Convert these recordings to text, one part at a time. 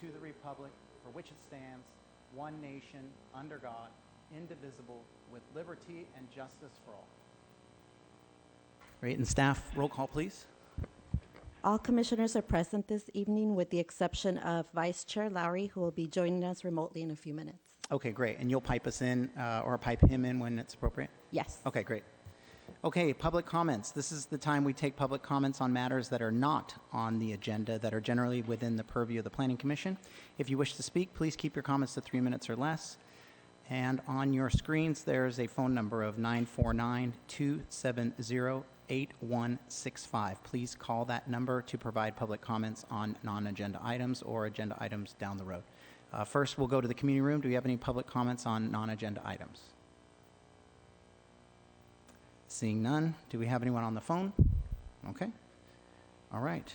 to the republic for which it stands, one nation, under God, indivisible, with liberty and justice for all. Great, and staff, roll call, please. All commissioners are present this evening with the exception of Vice Chair Lowry, who will be joining us remotely in a few minutes. Okay, great, and you'll pipe us in or pipe him in when it's appropriate? Yes. Okay, great. Okay, public comments. This is the time we take public comments on matters that are not on the agenda that are generally within the purview of the Planning Commission. If you wish to speak, please keep your comments to 3 minutes or less. And on your screens, there's a phone number of 949-270-8165. Please call that number to provide public comments on non-agenda items or agenda items down the road. First, we'll go to the community room. Do we have any public comments on non-agenda items? Seeing none. Do we have anyone on the phone? Okay. All right.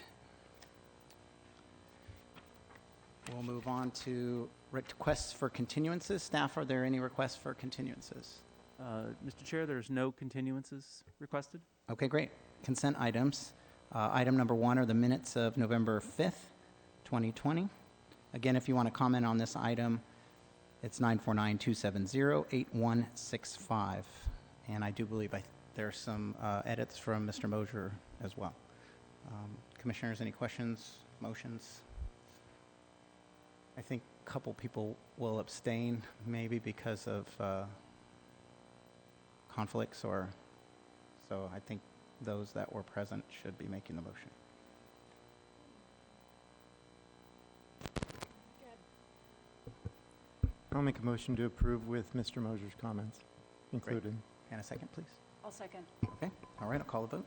We'll move on to requests for continuances. Staff, are there any requests for continuances? Mr. Chair, there's no continuances requested. Okay, great. Consent items. Item number 1 are the minutes of November 5th, 2020. Again, if you want to comment on this item, it's 949-270-8165. And I do believe there's some edits from Mr. Mosier as well. Commissioners, any questions, motions? I think a couple people will abstain, maybe because of conflicts, or so I think those that were present should be making the motion. I'll make a motion to approve with Mr. Mosier's comments included. And a second, please. I'll second. Okay, all right, I'll call the vote.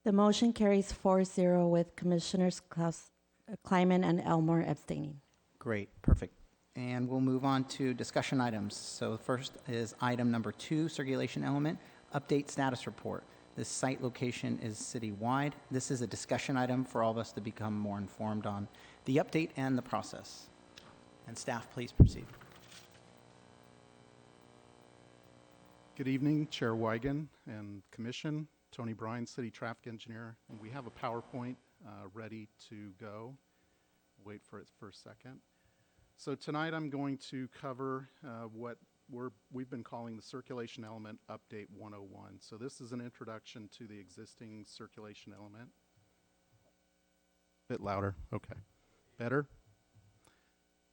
The motion carries 4-0 with Commissioners Kleiman and Elmore abstaining. Great, perfect. And we'll move on to discussion items. So first is item number 2, circulation element, update status report. This site location is citywide. This is a discussion item for all of us to become more informed on the update and the process. And staff, please proceed. Good evening, Chair Wigan and Commission. Tony Bryan, City Traffic Engineer. And we have a PowerPoint ready to go. Wait for it for a second. So tonight I'm going to cover what we've been calling the Circulation Element Update 101. So this is an introduction to the existing circulation element. Bit louder, okay. Better?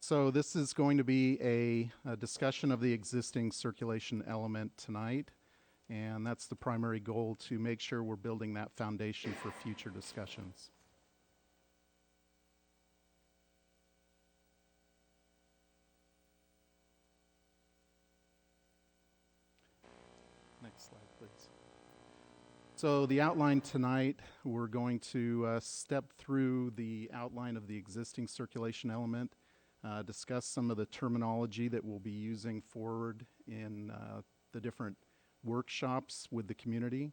So this is going to be a discussion of the existing circulation element tonight, and that's the primary goal, to make sure we're building that foundation for future discussions. Next slide, please. So the outline tonight, we're going to step through the outline of the existing circulation element, discuss some of the terminology that we'll be using forward in the different workshops with the community.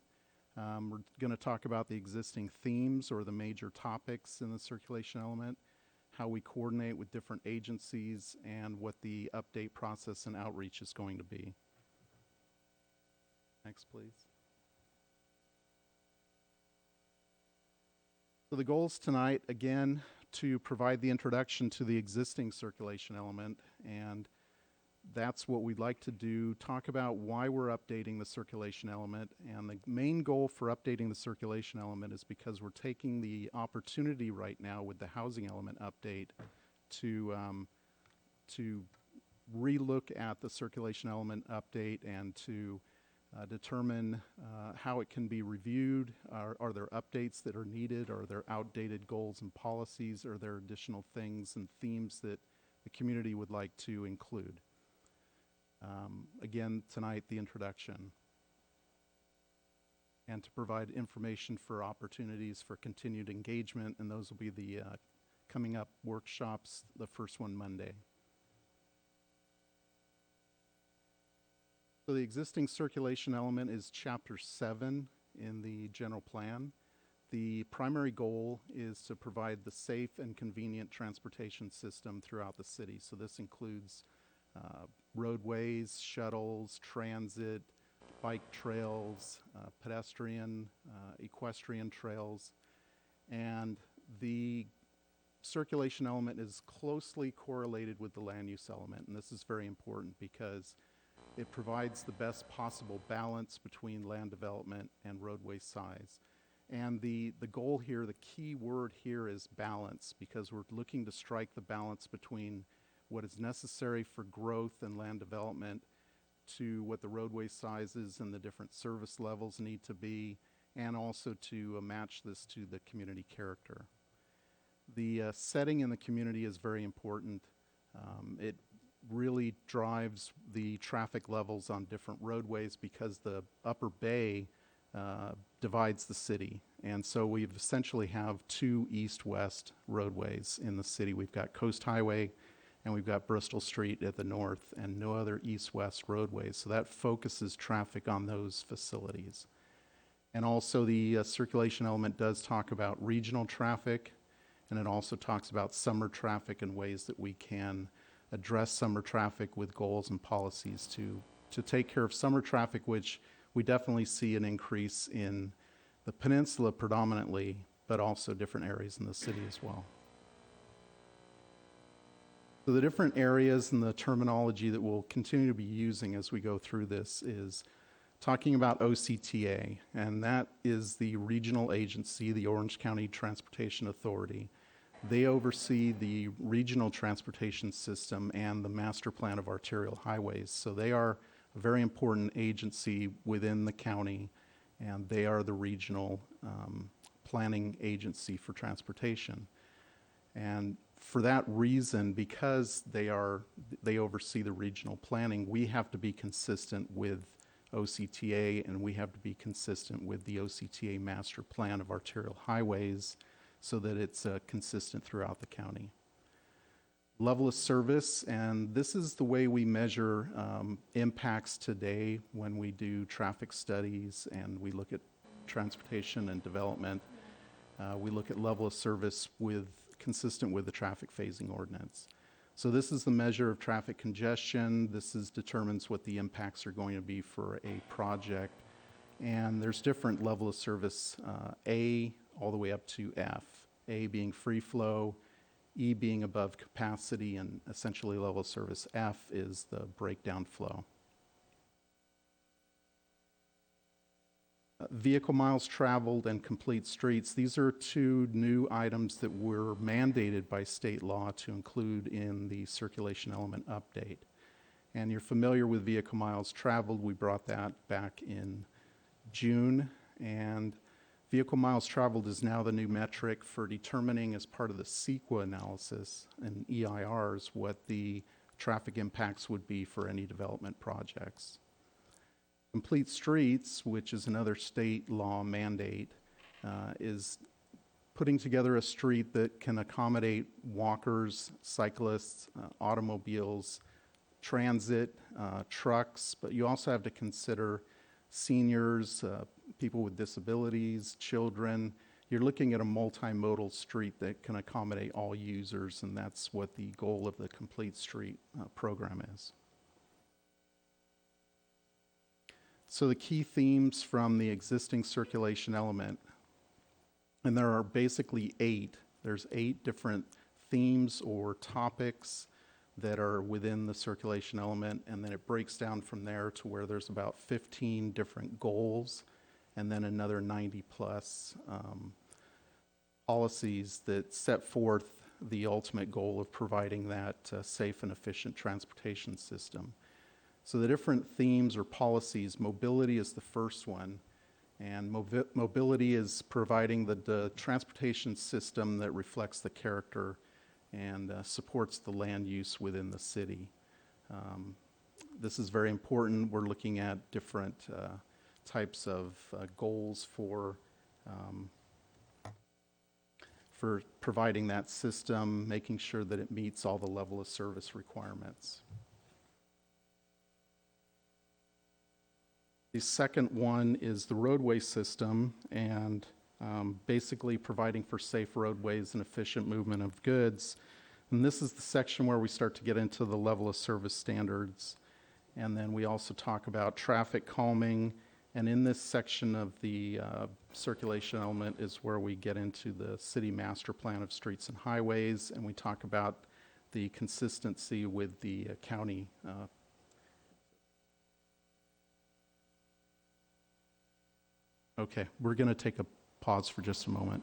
We're going to talk about the existing themes or the major topics in the circulation element, how we coordinate with different agencies, and what the update process and outreach is going to be. Next, please. So the goals tonight, again, to provide the introduction to the existing circulation element, and that's what we'd like to do, talk about why we're updating the circulation element. And the main goal for updating the circulation element is because we're taking the opportunity right now with the housing element update to relook at the circulation element update and to determine how it can be reviewed. Are there updates that are needed? Are there outdated goals and policies? Are there additional things and themes that the community would like to include? Again, tonight, the introduction. And to provide information for opportunities for continued engagement, and those will be the coming up workshops, the first one Monday. So the existing circulation element is Chapter 7 in the general plan. The primary goal is to provide the safe and convenient transportation system throughout the city. So this includes roadways, shuttles, transit, bike trails, pedestrian, equestrian trails, and the circulation element is closely correlated with the land use element, and this is very important because it provides the best possible balance between land development and roadway size. And the goal here, the key word here is balance, because we're looking to strike the balance between what is necessary for growth and land development to what the roadway sizes and the different service levels need to be, and also to match this to the community character. The setting in the community is very important. It really drives the traffic levels on different roadways because the upper bay divides the city. And so we essentially have two east-west roadways in the city. We've got Coast Highway and we've got Bristol Street at the north, and no other east-west roadways. So that focuses traffic on those facilities. And also the circulation element does talk about regional traffic, and it also talks about summer traffic and ways that we can address summer traffic with goals and policies to take care of summer traffic, which we definitely see an increase in the peninsula predominantly, but also different areas in the city as well. So the different areas and the terminology that we'll continue to be using as we go through this is talking about OCTA, and that is the regional agency, the Orange County Transportation Authority. They oversee the regional transportation system and the master plan of arterial highways. So they are a very important agency within the county, and they are the regional planning agency for transportation. And for that reason, because they oversee the regional planning, we have to be consistent with OCTA, and we have to be consistent with the OCTA master plan of arterial highways so that it's consistent throughout the county. Level of service, and this is the way we measure impacts today when we do traffic studies and we look at transportation and development. We look at level of service consistent with the traffic phasing ordinance. So this is the measure of traffic congestion. This determines what the impacts are going to be for a project. And there's different level of service, A all the way up to F. A being free flow, E being above capacity, and essentially level of service F is the breakdown flow. Vehicle miles traveled and complete streets. These are two new items that were mandated by state law to include in the circulation element update. And you're familiar with vehicle miles traveled. We brought that back in June, and vehicle miles traveled is now the new metric for determining, as part of the CEQA analysis and EIRs, what the traffic impacts would be for any development projects. Complete streets, which is another state law mandate, is putting together a street that can accommodate walkers, cyclists, automobiles, transit, trucks, but you also have to consider seniors, people with disabilities, children. You're looking at a multimodal street that can accommodate all users, and that's what the goal of the Complete Street program is. So the key themes from the existing circulation element, and there are basically 8. There's 8 different themes or topics that are within the circulation element, and then it breaks down from there to where there's about 15 different goals, and then another 90 plus policies that set forth the ultimate goal of providing that safe and efficient transportation system. So the different themes or policies, mobility is the first one, and mobility is providing the transportation system that reflects the character and supports the land use within the city. This is very important. We're looking at different types of goals for providing that system, making sure that it meets all the level of service requirements. The second one is the roadway system, and basically providing for safe roadways and efficient movement of goods. And this is the section where we start to get into the level of service standards. And then we also talk about traffic calming. And in this section of the circulation element is where we get into the city master plan of streets and highways, and we talk about the consistency with the county. Okay, we're going to take a pause for just a moment.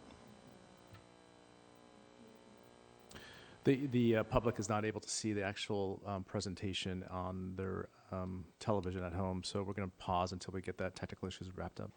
The public is not able to see the actual presentation on their television at home, so we're going to pause until we get that technical issues wrapped up.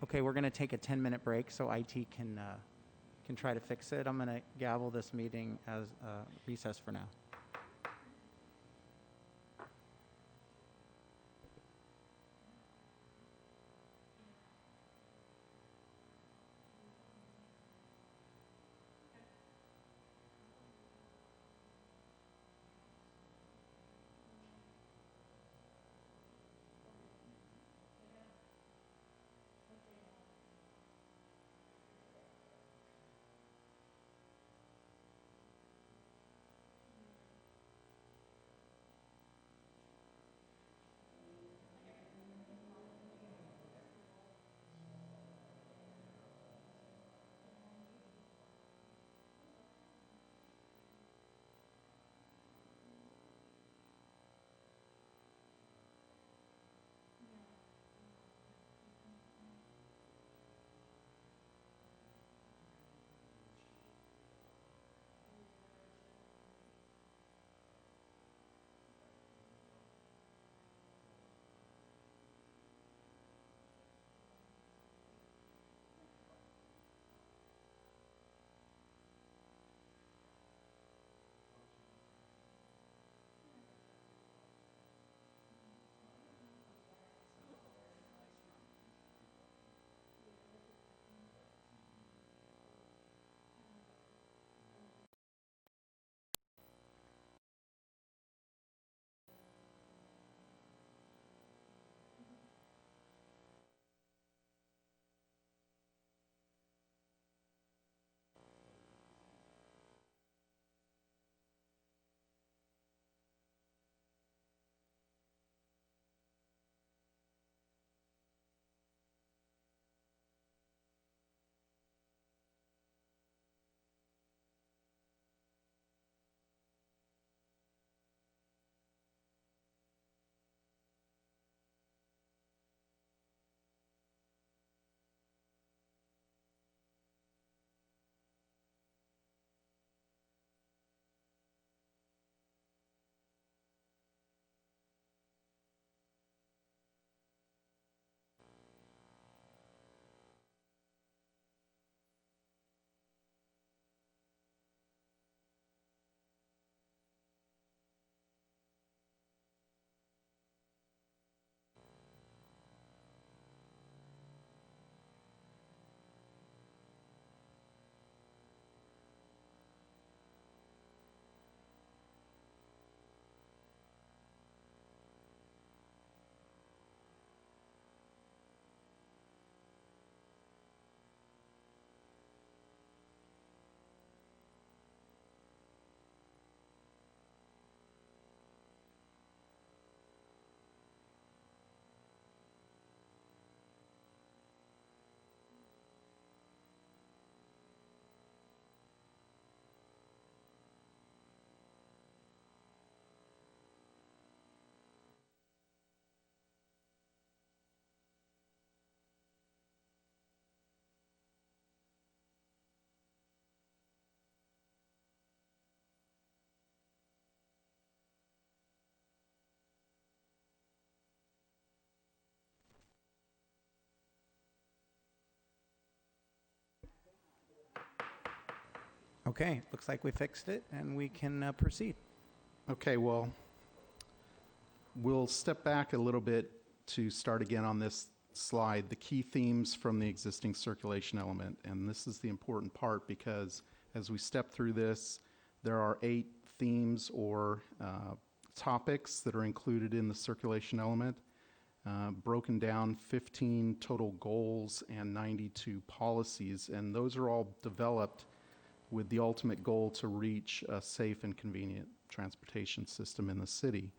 Okay, we're going to take a 10-minute break so IT can try to fix it. I'm going to gavel this meeting as recess for now. Okay, looks like we fixed it, and we can proceed. Okay, well, we'll step back a little bit to start again on this slide, the key themes from the existing circulation element. And this is the important part because as we step through this, there are 8 themes or topics that are included in the circulation element, broken down 15 total goals and 92 policies. And those are all developed with the ultimate goal to reach a safe and convenient transportation system in the city.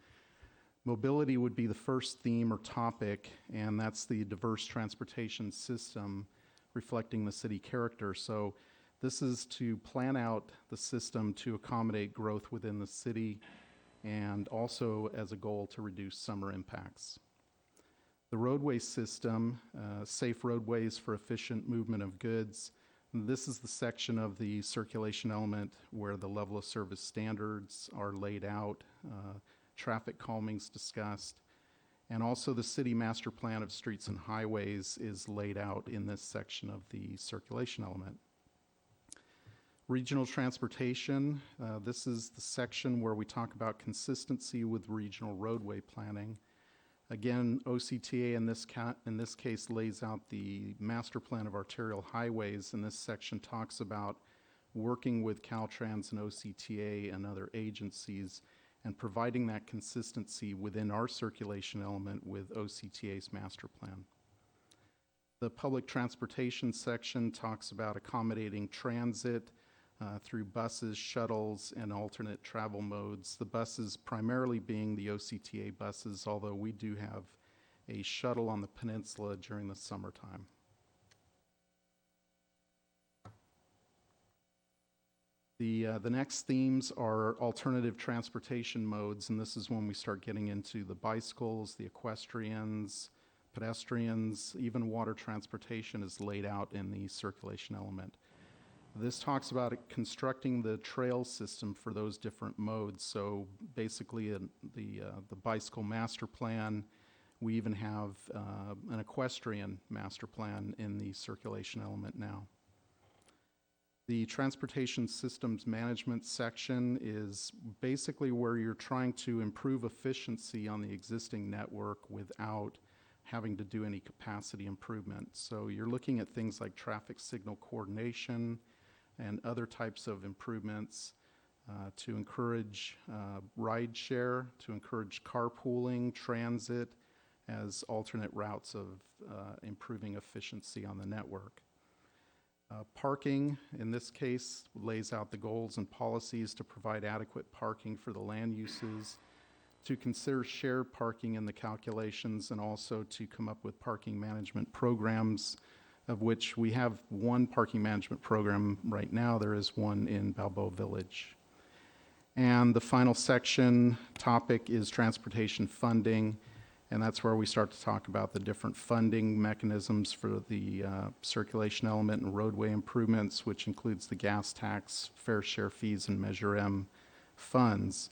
Mobility would be the first theme or topic, and that's the diverse transportation system reflecting the city character. So this is to plan out the system to accommodate growth within the city and also as a goal to reduce summer impacts. The roadway system, safe roadways for efficient movement of goods. This is the section of the circulation element where the level of service standards are laid out, traffic calming's discussed, and also the city master plan of streets and highways is laid out in this section of the circulation element. Regional transportation, this is the section where we talk about consistency with regional roadway planning. Again, OCTA in this case lays out the master plan of arterial highways, and this section talks about working with Caltrans and OCTA and other agencies and providing that consistency within our circulation element with OCTA's master plan. The public transportation section talks about accommodating transit through buses, shuttles, and alternate travel modes. The buses primarily being the OCTA buses, although we do have a shuttle on the peninsula during the summertime. The next themes are alternative transportation modes, and this is when we start getting into the bicycles, the equestrians, pedestrians, even water transportation is laid out in the circulation element. This talks about constructing the trail system for those different modes. So basically the bicycle master plan, we even have an equestrian master plan in the circulation element now. The transportation systems management section is basically where you're trying to improve efficiency on the existing network without having to do any capacity improvement. So you're looking at things like traffic signal coordination and other types of improvements to encourage ride share, to encourage carpooling, transit as alternate routes of improving efficiency on the network. Parking, in this case, lays out the goals and policies to provide adequate parking for the land uses, to consider shared parking in the calculations, and also to come up with parking management programs, of which we have one parking management program right now. There is one in Balboa Village. And the final section topic is transportation funding, and that's where we start to talk about the different funding mechanisms for the circulation element and roadway improvements, which includes the gas tax, fair share fees, and Measure M funds.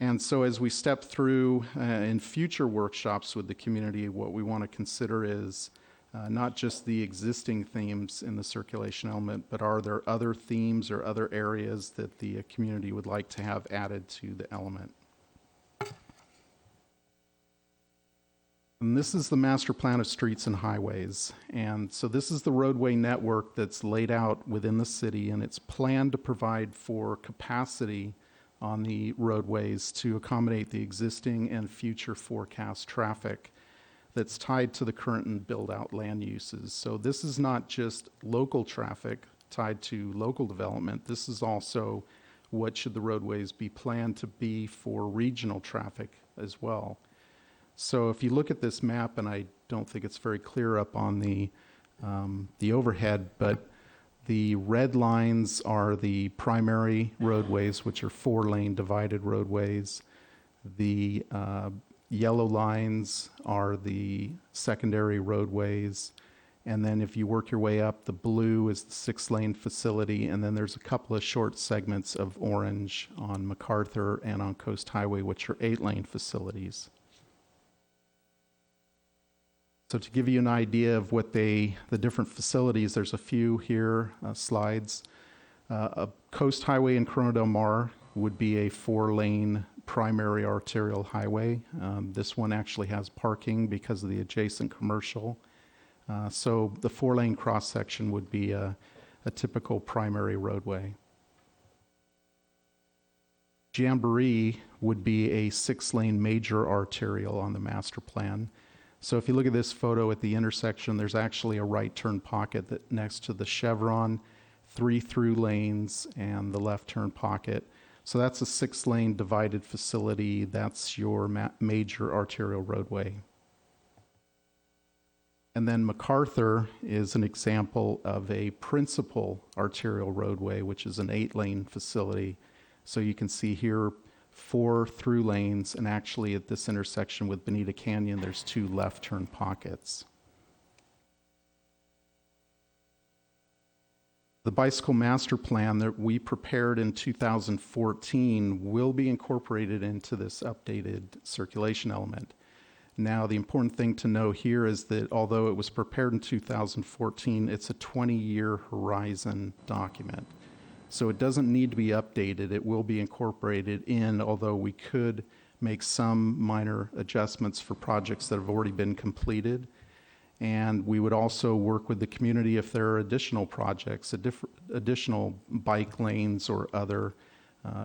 And so as we step through in future workshops with the community, what we want to consider is not just the existing themes in the circulation element, but are there other themes or other areas that the community would like to have added to the element? And this is the master plan of streets and highways. And so this is the roadway network that's laid out within the city, and it's planned to provide for capacity on the roadways to accommodate the existing and future forecast traffic that's tied to the current and build-out land uses. So this is not just local traffic tied to local development. This is also what should the roadways be planned to be for regional traffic as well. So if you look at this map, and I don't think it's very clear up on the overhead, but the red lines are the primary roadways, which are 4-lane divided roadways. The yellow lines are the secondary roadways. And then if you work your way up, the blue is the 6-lane facility. And then there's a couple of short segments of orange on MacArthur and on Coast Highway, which are 8-lane facilities. So to give you an idea of what the different facilities, there's a few here, slides. A coast highway in Corona del Mar would be a 4-lane primary arterial highway. This one actually has parking because of the adjacent commercial. So the 4-lane cross-section would be a typical primary roadway. Jamboree would be a 6-lane major arterial on the master plan. So if you look at this photo at the intersection, there's actually a right turn pocket that next to the chevron, 3 through lanes, and the left turn pocket. So that's a 6-lane divided facility. That's your major arterial roadway. And then MacArthur is an example of a principal arterial roadway, which is an 8-lane facility. So you can see here 4 through lanes, and actually at this intersection with Bonita Canyon, there's 2 left turn pockets. The bicycle master plan that we prepared in 2014 will be incorporated into this updated circulation element. Now, the important thing to know here is that although it was prepared in 2014, it's a 20-year horizon document. So it doesn't need to be updated. It will be incorporated in, although we could make some minor adjustments for projects that have already been completed. And we would also work with the community if there are additional projects, additional bike lanes or other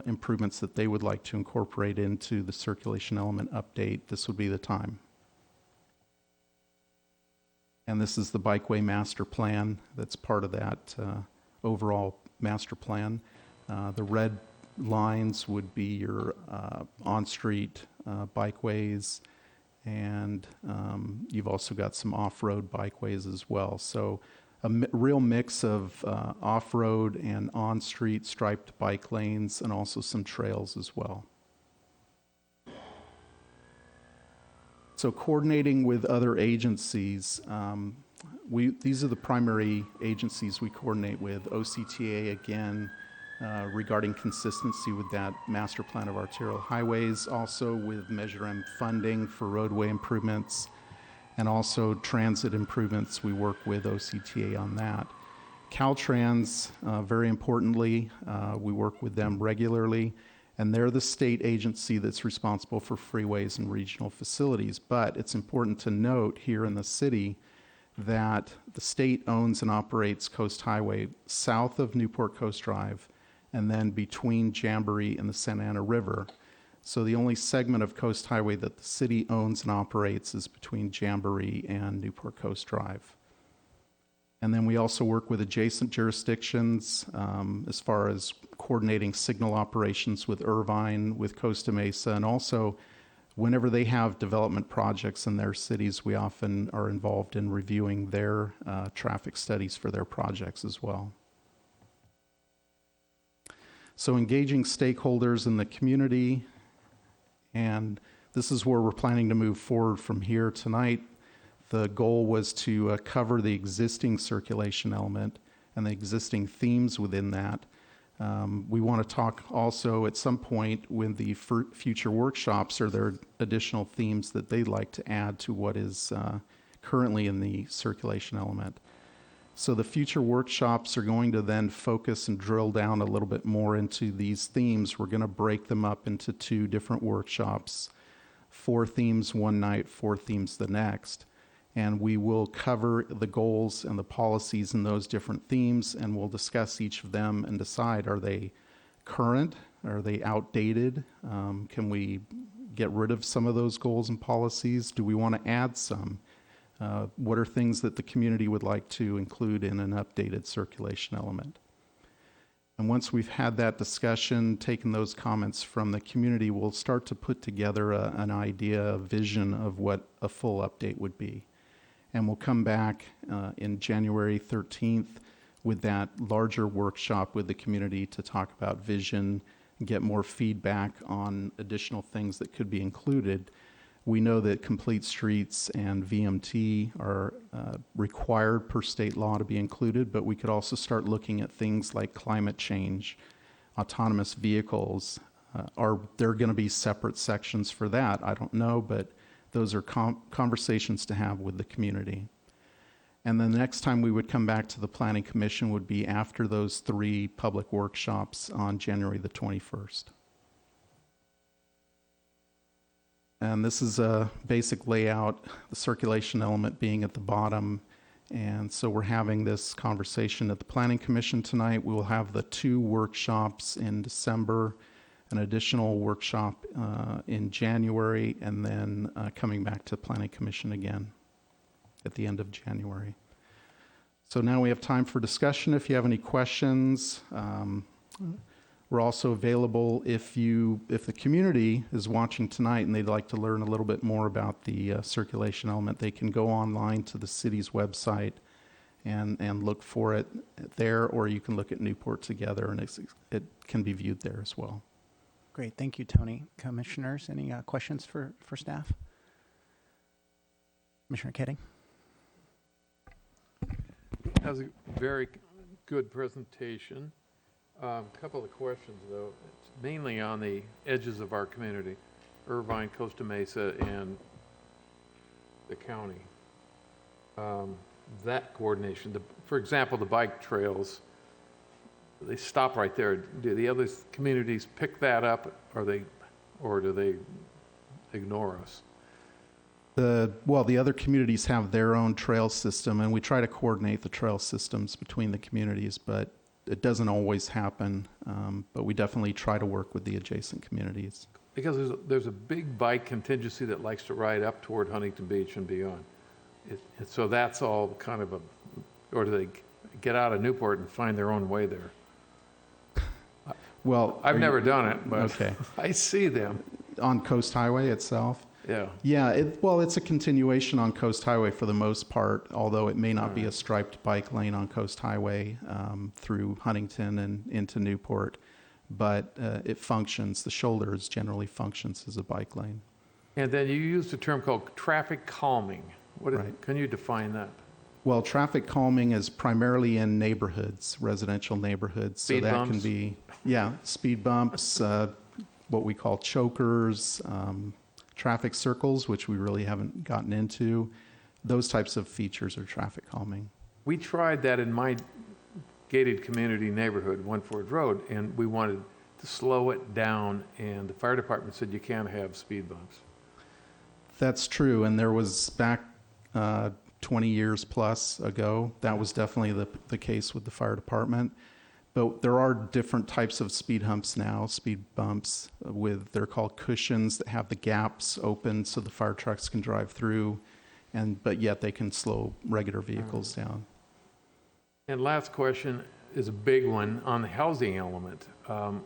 improvements that they would like to incorporate into the circulation element update. This would be the time. And this is the Bikeway master plan that's part of that overall master plan. The red lines would be your on-street bikeways, and you've also got some off-road bikeways as well. So a real mix of off-road and on-street striped bike lanes, and also some trails as well. So coordinating with other agencies, these are the primary agencies we coordinate with. OCTA, again, regarding consistency with that master plan of arterial highways, also with Measure M funding for roadway improvements, and also transit improvements. We work with OCTA on that. Caltrans, very importantly, we work with them regularly, and they're the state agency that's responsible for freeways and regional facilities. But it's important to note here in the city that the state owns and operates Coast Highway south of Newport Coast Drive, and then between Jamboree and the Santa Ana River. So the only segment of Coast Highway that the city owns and operates is between Jamboree and Newport Coast Drive. And then we also work with adjacent jurisdictions as far as coordinating signal operations with Irvine, with Costa Mesa, and also whenever they have development projects in their cities, we often are involved in reviewing their traffic studies for their projects as well. So engaging stakeholders in the community, and this is where we're planning to move forward from here tonight. The goal was to cover the existing circulation element and the existing themes within that. We want to talk also at some point with the future workshops, are there additional themes that they'd like to add to what is currently in the circulation element. So the future workshops are going to then focus and drill down a little bit more into these themes. We're going to break them up into 2 different workshops, 4 themes one night, 4 themes the next. And we will cover the goals and the policies in those different themes, and we'll discuss each of them and decide, are they current? Are they outdated? Can we get rid of some of those goals and policies? Do we want to add some? What are things that the community would like to include in an updated circulation element? And once we've had that discussion, taken those comments from the community, we'll start to put together an idea, a vision of what a full update would be. And we'll come back in January 13th with that larger workshop with the community to talk about vision, get more feedback on additional things that could be included. We know that complete streets and VMT are required per state law to be included, but we could also start looking at things like climate change, autonomous vehicles. Are there going to be separate sections for that? I don't know, but those are conversations to have with the community. And the next time we would come back to the Planning Commission would be after those 3 public workshops on January the 21st. And this is a basic layout, the circulation element being at the bottom. And so we're having this conversation at the Planning Commission tonight. We will have the 2 workshops in December, an additional workshop in January, and then coming back to Planning Commission again at the end of January. So now we have time for discussion. If you have any questions, we're also available if the community is watching tonight and they'd like to learn a little bit more about the circulation element, they can go online to the city's website and look for it there, or you can look at Newport Together, and it can be viewed there as well. Great, thank you, Tony. Commissioners, any questions for staff? Commissioner Keding? That was a very good presentation. A couple of questions, though. It's mainly on the edges of our community, Irvine, Costa Mesa, and the county. That coordination, for example, the bike trails, they stop right there. Do the other communities pick that up, or do they ignore us? The other communities have their own trail system, and we try to coordinate the trail systems between the communities, but it doesn't always happen. But we definitely try to work with the adjacent communities. Because there's a big bike contingency that likes to ride up toward Huntington Beach and beyond. So that's all kind of or do they get out of Newport and find their own way there? Well, I've never done it, but okay. I see them. On Coast Highway itself? Yeah. Yeah, it's a continuation on Coast Highway for the most part, although it may not be a striped bike lane on Coast Highway through Huntington and into Newport, but it functions. The shoulders generally functions as a bike lane. And then you used a term called traffic calming. Right. Can you define that? Well, traffic calming is primarily in neighborhoods, residential neighborhoods. Speed so that bumps? can be, speed bumps, what we call chokers, traffic circles, which we really haven't gotten into. Those types of features are traffic calming. We tried that in my gated community neighborhood, One Ford Road, and we wanted to slow it down, and the fire department said you can't have speed bumps. That's true, and there was back 20 years plus ago, that was definitely the case with the fire department. But there are different types of speed humps now, speed bumps, they're called cushions that have the gaps open so the fire trucks can drive through, but yet they can slow regular vehicles down. And last question is a big one on the housing element.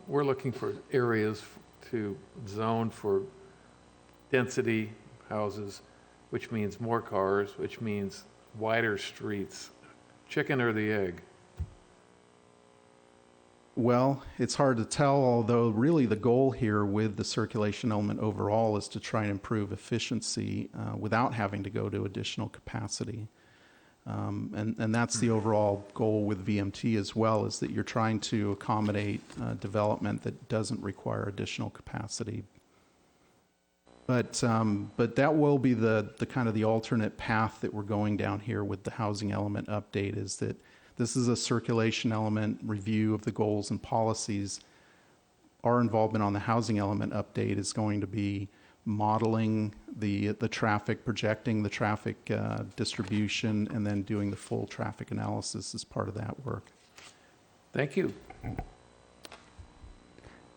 We're looking for areas to zone for density houses, which means more cars, which means wider streets. Chicken or the egg? Well, it's hard to tell, although really the goal here with the circulation element overall is to try and improve efficiency without having to go to additional capacity. And that's the overall goal with VMT as well, is that you're trying to accommodate development that doesn't require additional capacity. But that will be the kind of the alternate path that we're going down here with the housing element update, is that this is a circulation element review of the goals and policies. Our involvement on the housing element update is going to be modeling the traffic, projecting the traffic distribution, and then doing the full traffic analysis as part of that work. Thank you.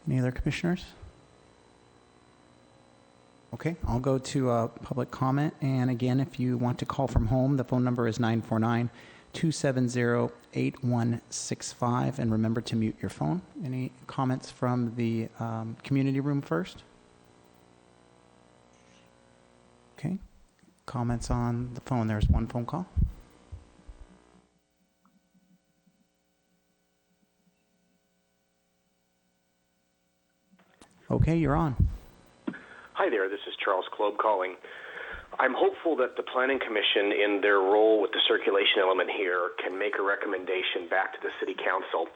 Any other commissioners? Okay, I'll go to public comment. And again, if you want to call from home, the phone number is 949-270-8165. And remember to mute your phone. Any comments from the community room first? Okay, comments on the phone. There's one phone call. Okay, you're on. Hi there, this is Charles Klob calling. I'm hopeful that the Planning Commission, in their role with the circulation element here, can make a recommendation back to the City Council.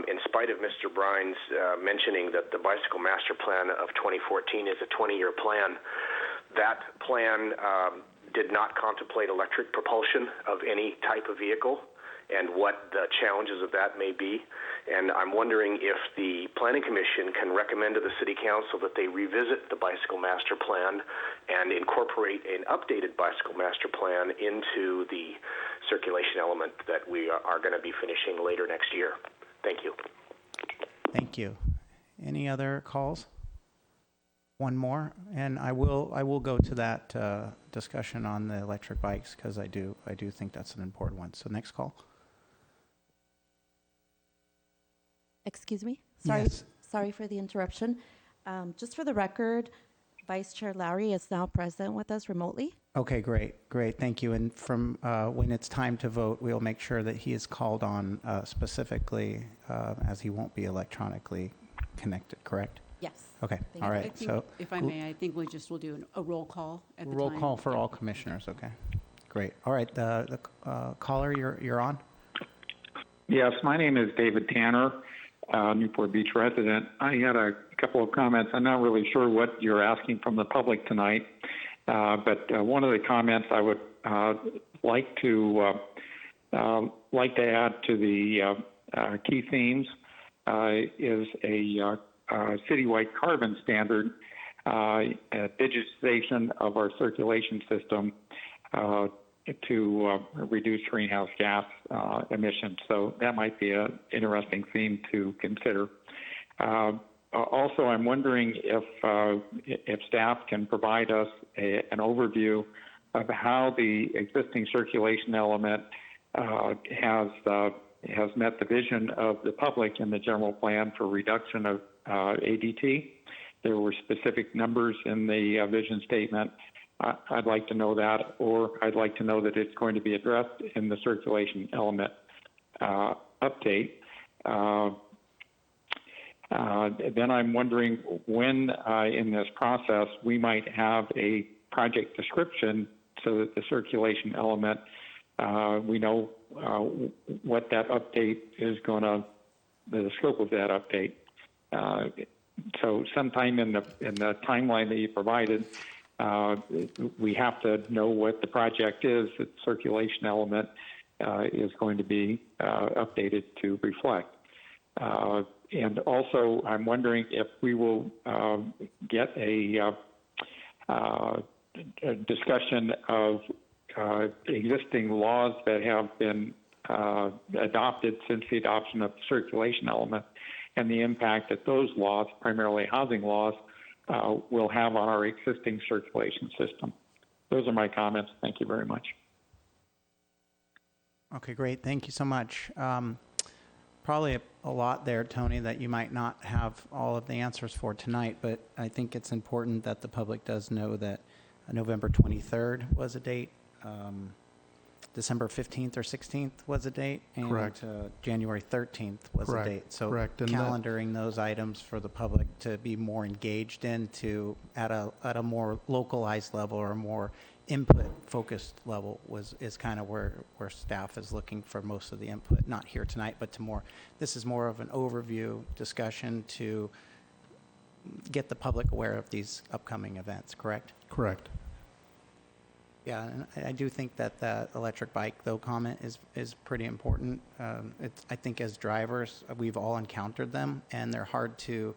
In spite of Mr. Bryan's mentioning that the Bicycle Master Plan of 2014 is a 20-year plan, that plan did not contemplate electric propulsion of any type of vehicle and what the challenges of that may be. And I'm wondering if the Planning Commission can recommend to the City Council that they revisit the Bicycle Master Plan and incorporate an updated Bicycle Master Plan into the circulation element that we are going to be finishing later next year. Thank you. Thank you. Any other calls? One more, and I will go to that discussion on the electric bikes because I do think that's an important one. So next call. Excuse me? Sorry, Yes. sorry for the interruption. Just for the record, Vice Chair Lowry is now present with us remotely. Okay, great. Thank you. And from when it's time to vote, we'll make sure that he is called on specifically as he won't be electronically connected, correct? Yes. Okay, Thank all you. right. So If I may, I think we just will do a roll call at the time. roll call for all commissioners, okay? Great. All right, the caller, you're on. Yes, my name is David Tanner, Newport Beach resident. I had a couple of comments. I'm not really sure what you're asking from the public tonight, but one of the comments I would like to add to the key themes is a citywide carbon standard, digitization of our circulation system to reduce greenhouse gas emissions. So that might be an interesting theme to consider. Also, I'm wondering if staff can provide us an overview of how the existing circulation element has met the vision of the public in the general plan for reduction of ADT. There were specific numbers in the vision statement. I'd like to know that, or I'd like to know that it's going to be addressed in the circulation element update. Then I'm wondering when in this process we might have a project description so that the circulation element, we know what that update is going to, the scope of that update. So sometime in the timeline that you provided, we have to know what the project is that the circulation element is going to be updated to reflect. And also, I'm wondering if we will get a discussion of existing laws that have been adopted since the adoption of the circulation element and the impact that those laws, primarily housing laws, will have on our existing circulation system. Those are my comments. Thank you very much. Okay, great. Thank you so much. Probably a lot there, Tony, that you might not have all of the answers for tonight, but I think it's important that the public does know that November 23rd was a date, December 15th or 16th was a date, and Correct. January 13th was Correct. a date. So Correct. And calendaring those items for the public to be more engaged in to at a more localized level or more input focused level is kind of where staff is looking for most of the input, not here tonight, but this is more of an overview discussion to get the public aware of these upcoming events, correct? Correct. Yeah, and I do think that the electric bike, though, comment is pretty important. I think as drivers, we've all encountered them, and they're hard to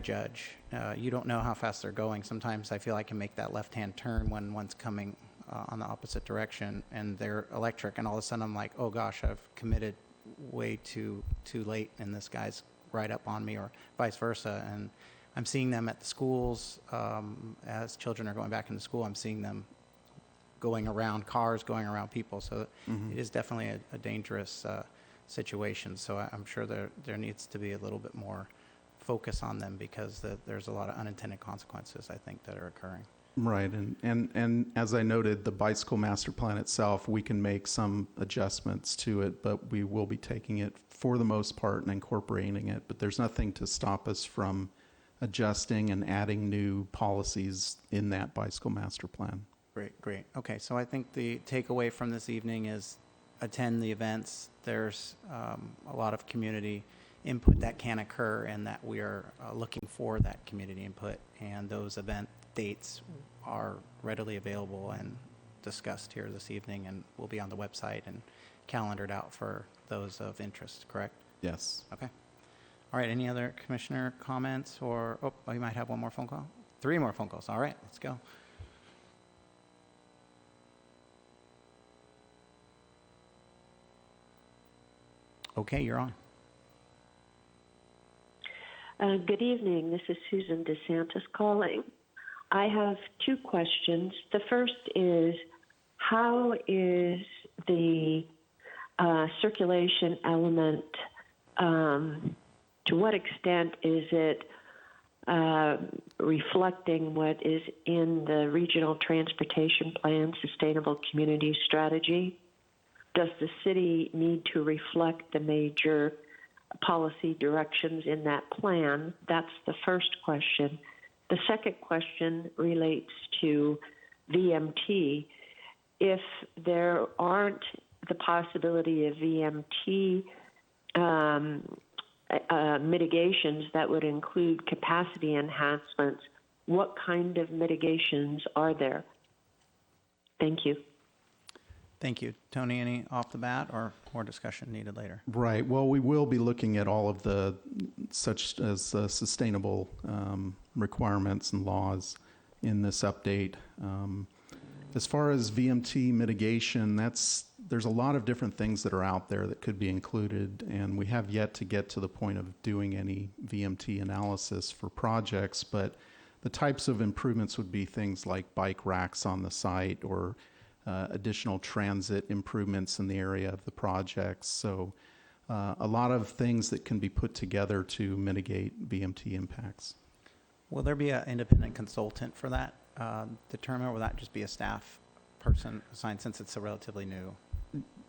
judge. You don't know how fast they're going. Sometimes I feel I can make that left-hand turn when one's coming on the opposite direction, and they're electric, and all of a sudden I'm like, oh gosh, I've committed way too late, and this guy's right up on me, or vice versa. And I'm seeing them at the schools as children are going back into school. I'm seeing them going around cars, going around people. So it is definitely a dangerous situation. So I'm sure there needs to be a little bit more focus on them because there's a lot of unintended consequences, I think, that are occurring. Right, and as I noted, the bicycle master plan itself, we can make some adjustments to it, but we will be taking it for the most part and incorporating it. But there's nothing to stop us from adjusting and adding new policies in that bicycle master plan. Great. Okay, so I think the takeaway from this evening is attend the events. There's a lot of community input that can occur, and that we are looking for that community input, and those event dates are readily available, and discussed here this evening and will be on the website and calendared out for those of interest, correct? Yes. Okay. All right, any other commissioner comments or, oh, you might have one more phone call? 3 more phone calls. All right, let's go. Okay, you're on. Good evening. This is Susan DeSantis calling. I have 2 questions. The first is, how is the circulation element, to what extent is it reflecting what is in the Regional Transportation Plan Sustainable Community Strategy? Does the city need to reflect the major policy directions in that plan? That's the first question. The second question relates to VMT. If there aren't the possibility of VMT mitigations that would include capacity enhancements, what kind of mitigations are there? Thank you. Thank you. Tony, any off the bat or more discussion needed later? Right. Well, we will be looking at all of the such as sustainable requirements and laws in this update. As far as VMT mitigation, there's a lot of different things that are out there that could be included, and we have yet to get to the point of doing any VMT analysis for projects, but the types of improvements would be things like bike racks on the site or additional transit improvements in the area of the projects. So a lot of things that can be put together to mitigate VMT impacts. Will there be an independent consultant for that determined, or will that just be a staff person assigned since it's so relatively new?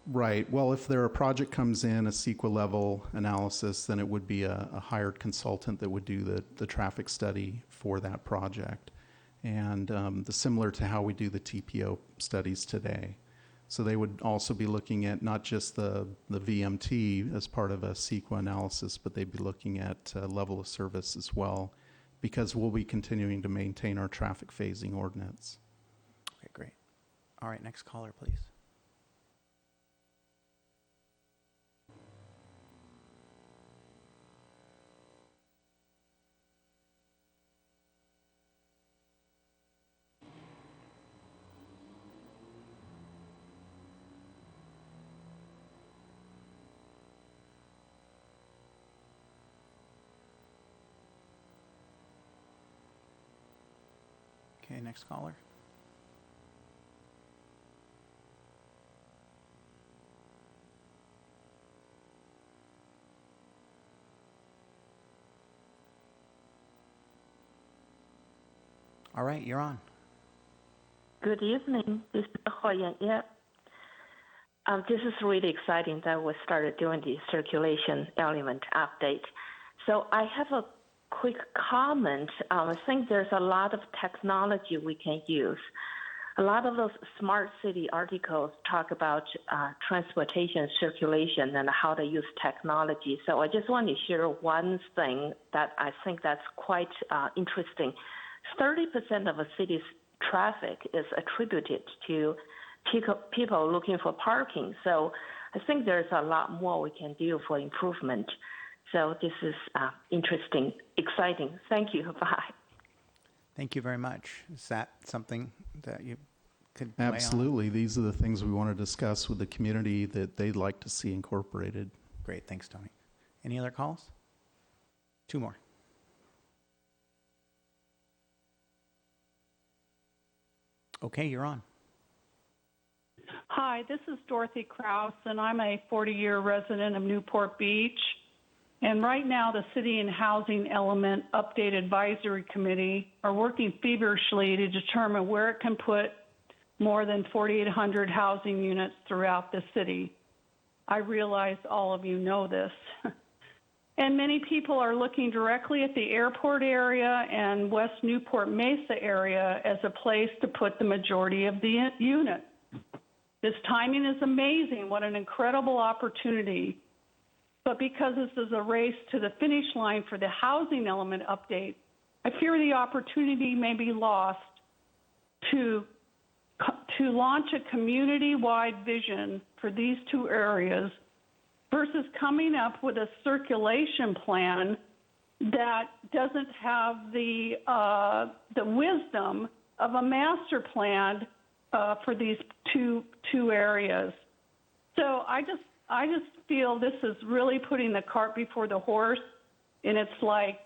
Right. Well, if a project comes in, a CEQA level analysis, then it would be a hired consultant that would do the traffic study for that project. And similar to how we do the TPO studies today. So they would also be looking at not just the VMT as part of a CEQA analysis, but they'd be looking at level of service as well, because we'll be continuing to maintain our traffic phasing ordinance. Okay, great. All right, next caller, please. Okay, next caller. All right, you're on. Good evening. This is Hoyan. Yeah. This is really exciting that we started doing the circulation element update. So I have a quick comment. I think there's a lot of technology we can use. A lot of those smart city articles talk about transportation circulation and how to use technology. So I just want to share one thing that I think that's quite interesting. 30% of a city's traffic is attributed to people looking for parking. So I think there's a lot more we can do for improvement. So this is interesting, exciting. Thank you. Bye. Thank you very much. Is that something that you could lay on? Absolutely. These are the things we want to discuss with the community that they'd like to see incorporated. Great. Thanks, Tony. Any other calls? 2 more. Okay, you're on. Hi, this is Dorothy Krause, and I'm a 40-year resident of Newport Beach. And right now, the City and Housing Element Update Advisory Committee are working feverishly to determine where it can put more than 4,800 housing units throughout the city. I realize all of you know this. And many people are looking directly at the airport area and West Newport Mesa area as a place to put the majority of the unit. This timing is amazing. What an incredible opportunity. But because this is a race to the finish line for the housing element update, I fear the opportunity may be lost to to launch a community-wide vision for these two areas versus coming up with a circulation plan that doesn't have the wisdom of a master plan for these two areas. So I just feel this is really putting the cart before the horse, and it's like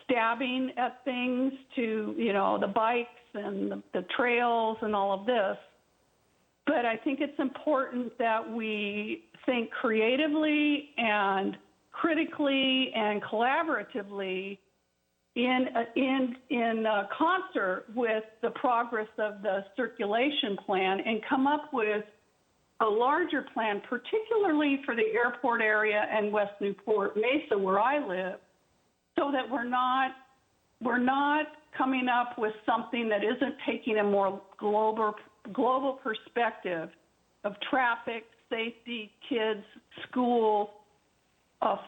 stabbing at things to, the bikes and the trails and all of this. But I think it's important that we think creatively and critically and collaboratively in concert with the progress of the circulation plan and come up with a larger plan, particularly for the airport area and West Newport Mesa, where I live, so that we're not coming up with something that isn't taking a more global perspective of traffic, safety, kids, school,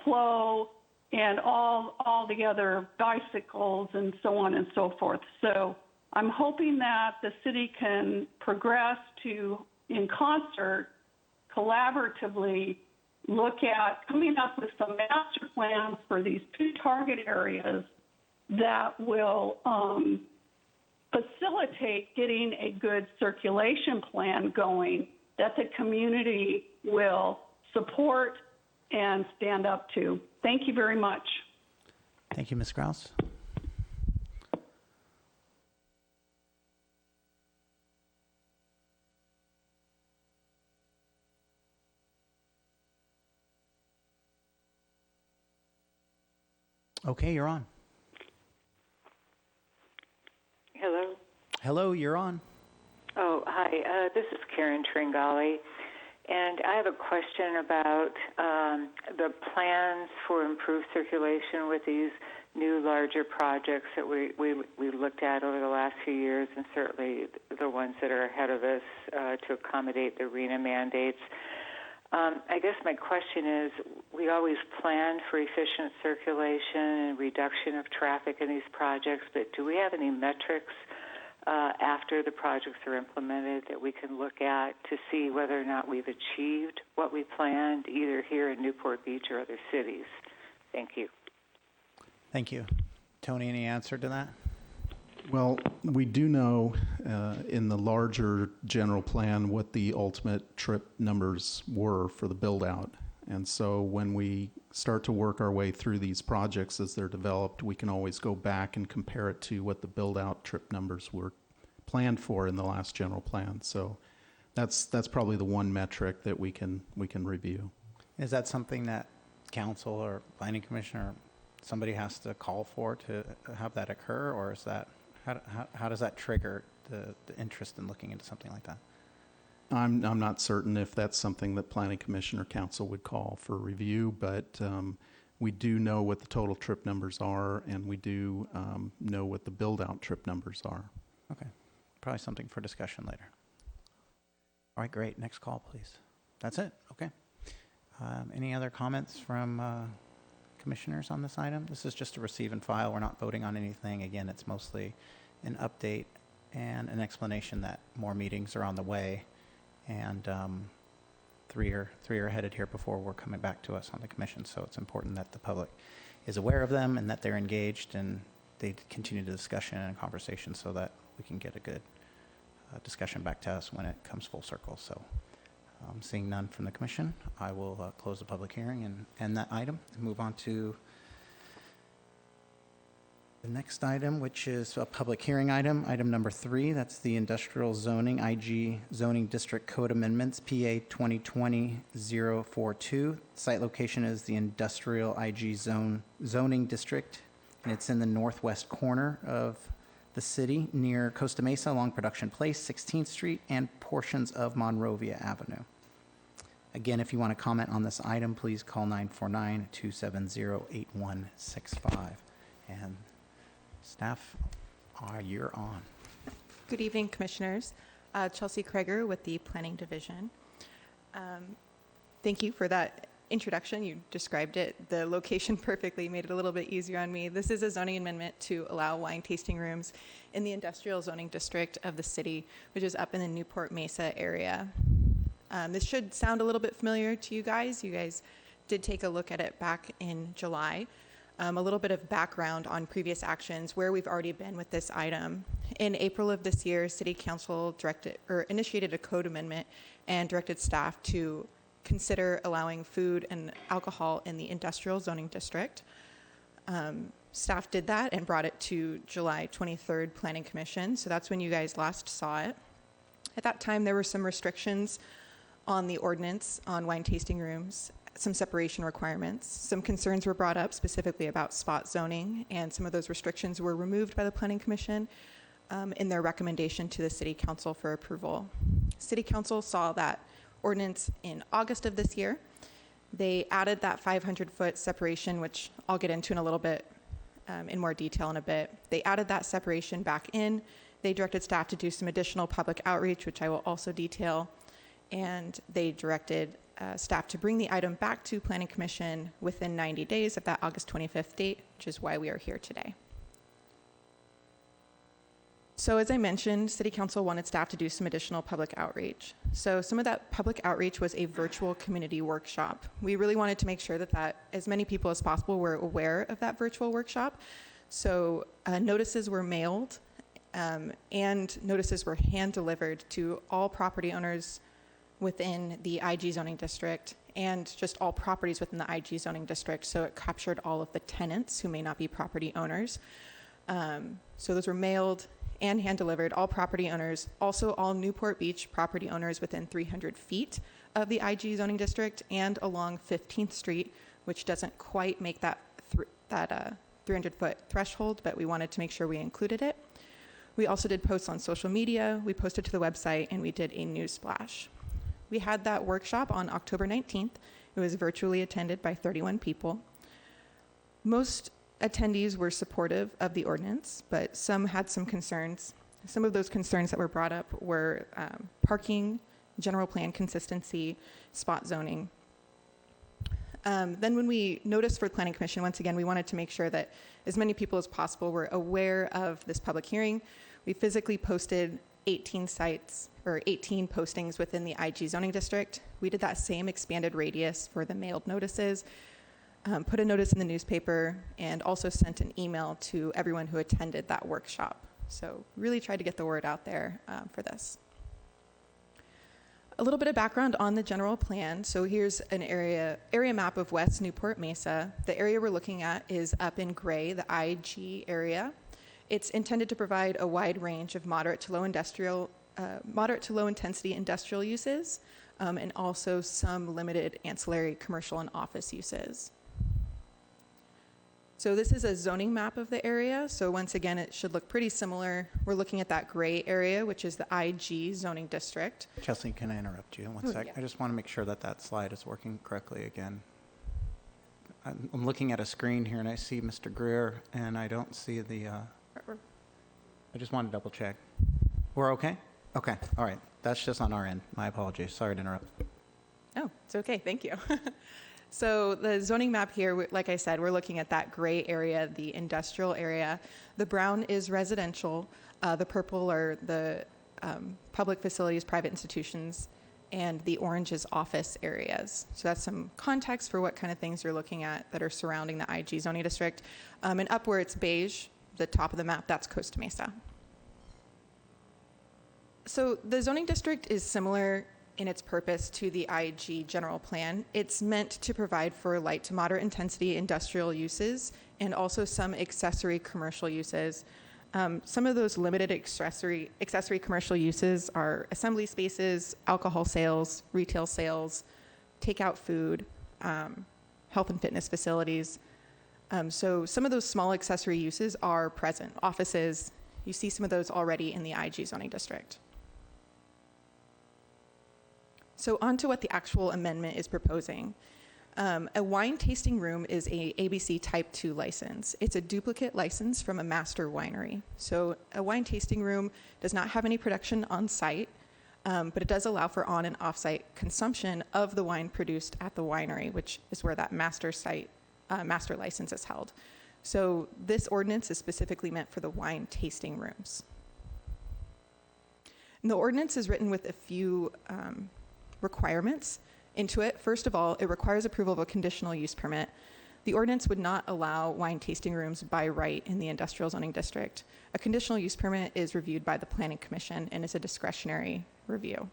flow, and all together bicycles and so on and so forth. So I'm hoping that the city can progress to, in concert, collaboratively look at coming up with some master plans for these two target areas that will facilitate getting a good circulation plan going that the community will support and stand up to. Thank you very much. Thank you, Ms. Grouse. Okay, you're on. Hello. Hello, you're on. Oh, hi. This is Karen Tringali, and I have a question about the plans for improved circulation with these new, larger projects that we looked at over the last few years, and certainly the ones that are ahead of us to accommodate the arena mandates. I guess my question is, we always plan for efficient circulation and reduction of traffic in these projects, but do we have any metrics after the projects are implemented that we can look at to see whether or not we've achieved what we planned, either here in Newport Beach or other cities? Thank you. Thank you. Tony, any answer to that? Well, we do know in the larger general plan what the ultimate trip numbers were for the build-out. And so when we start to work our way through these projects as they're developed, we can always go back and compare it to what the build-out trip numbers were planned for in the last general plan. So that's probably the one metric that we can review. Is that something that council or planning commission or somebody has to call for to have that occur, or is that how does that trigger the interest in looking into something like that? I'm not certain if that's something that planning commission or council would call for review, but we do know what the total trip numbers are, and we do know what the build-out trip numbers are. Okay, probably something for discussion later. All right, great. Next call, please. That's it. Okay. Any other comments from commissioners on this item? This is just a receive and file. We're not voting on anything. Again, it's mostly an update and an explanation that more meetings are on the way, and three are headed here before we're coming back to us on the commission. So it's important that the public is aware of them and that they're engaged and they continue the discussion and conversation so that we can get a good discussion back to us when it comes full circle. So seeing none from the commission, I will close the public hearing and end that item and move on to the next item, which is a public hearing item, item number 3. That's the Industrial Zoning IG Zoning District Code Amendments, PA 2020-042. Site location is the Industrial IG Zoning District, and it's in the northwest corner of the city near Costa Mesa along Production Place, 16th Street, and portions of Monrovia Avenue. Again, if you want to comment on this item, please call 949-270-8165. And staff, you're on. Good evening, Commissioners. Chelsea Kreger with the Planning Division. Thank you for that introduction, you described it, the location perfectly, made it a little bit easier on me. This is a zoning amendment to allow wine tasting rooms in the industrial zoning district of the city, which is up in the Newport Mesa area. This should sound a little bit familiar to you guys. You guys did take a look at it back in July. A little bit of background on previous actions, where we've already been with this item. In April of this year, City Council initiated a code amendment and directed staff to consider allowing food and alcohol in the industrial zoning district. Staff did that and brought it to July 23rd Planning Commission. So that's when you guys last saw it. At that time, there were some restrictions on the ordinance on wine tasting rooms, some separation requirements. Some concerns were brought up specifically about spot zoning, and some of those restrictions were removed by the Planning Commission in their recommendation to the City Council for approval. City Council saw that ordinance in August of this year. They added that 500-foot separation, which I'll get into in a little bit in more detail in a bit. They added that separation back in. They directed staff to do some additional public outreach, which I will also detail, and they directed staff to bring the item back to Planning Commission within 90 days of that August 25th date, which is why we are here today. So as I mentioned, City Council wanted staff to do some additional public outreach. So some of that public outreach was a virtual community workshop. We really wanted to make sure that as many people as possible were aware of that virtual workshop. So notices were mailed and notices were hand delivered to all property owners within the IG zoning district and just all properties within the IG zoning district. So it captured all of the tenants who may not be property owners. So those were mailed and hand-delivered, all property owners, also all Newport Beach property owners within 300 feet of the IG zoning district and along 15th Street, which doesn't quite make that 300-foot threshold, but we wanted to make sure we included it. We also did posts on social media, we posted to the website, and we did a news splash. We had that workshop on October 19th. It was virtually attended by 31 people. Most attendees were supportive of the ordinance, but some had some concerns. Some of those concerns that were brought up were parking, general plan consistency, spot zoning. Then when we noticed for Planning Commission, once again, we wanted to make sure that as many people as possible were aware of this public hearing. We physically posted 18 sites or 18 postings within the IG zoning district. We did that same expanded radius for the mailed notices. Put a notice in the newspaper, and also sent an email to everyone who attended that workshop. So really tried to get the word out there for this. A little bit of background on the general plan. So here's an area map of West Newport Mesa. The area we're looking at is up in gray, the IG area. It's intended to provide a wide range of moderate to low intensity industrial uses, and also some limited ancillary commercial and office uses. So this is a zoning map of the area. So once again, it should look pretty similar. We're looking at that gray area, which is the IG zoning district. Chelsea, can I interrupt you one sec? Yeah. I just want to make sure that slide is working correctly again. I'm looking at a screen here and I see Mr. Greer and I don't see the, I just want to double check. We're okay? Okay, all right. That's just on our end. My apologies. Sorry to interrupt. Oh, it's okay. Thank you. So the zoning map here, like I said, we're looking at that gray area, the industrial area. The brown is residential. The purple are the public facilities, private institutions, and the orange is office areas. So that's some context for what kind of things you're looking at that are surrounding the IG zoning district. And up where it's beige, the top of the map, that's Costa Mesa. So the zoning district is similar in its purpose to the IG general plan. It's meant to provide for light to moderate intensity industrial uses and also some accessory commercial uses. Some of those limited accessory commercial uses are assembly spaces, alcohol sales, retail sales, takeout food, health and fitness facilities. So some of those small accessory uses are present. Offices, you see some of those already in the IG zoning district. So on to what the actual amendment is proposing. A wine tasting room is a ABC Type 2 license. It's a duplicate license from a master winery. So a wine tasting room does not have any production on site. but it does allow for on and off-site consumption of the wine produced at the winery, which is where that master license is held. So this ordinance is specifically meant for the wine tasting rooms. And the ordinance is written with a few requirements into it. First of all, it requires approval of a conditional use permit. The ordinance would not allow wine tasting rooms by right in the industrial zoning district. A conditional use permit is reviewed by the Planning Commission and is a discretionary review.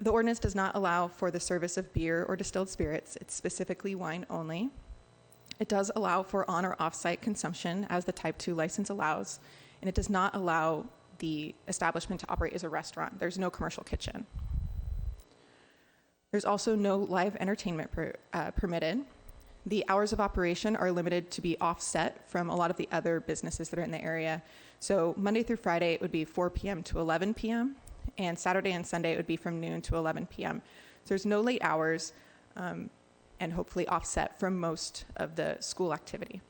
The ordinance does not allow for the service of beer or distilled spirits. It's specifically wine only. It does allow for on or off-site consumption as the Type 2 license allows, and it does not allow the establishment to operate as a restaurant. There's no commercial kitchen. There's also no live entertainment permitted. The hours of operation are limited to be offset from a lot of the other businesses that are in the area. So Monday through Friday, it would be 4 p.m. to 11 p.m., and Saturday and Sunday, it would be from noon to 11 p.m. So there's no late hours, and hopefully offset from most of the school activity.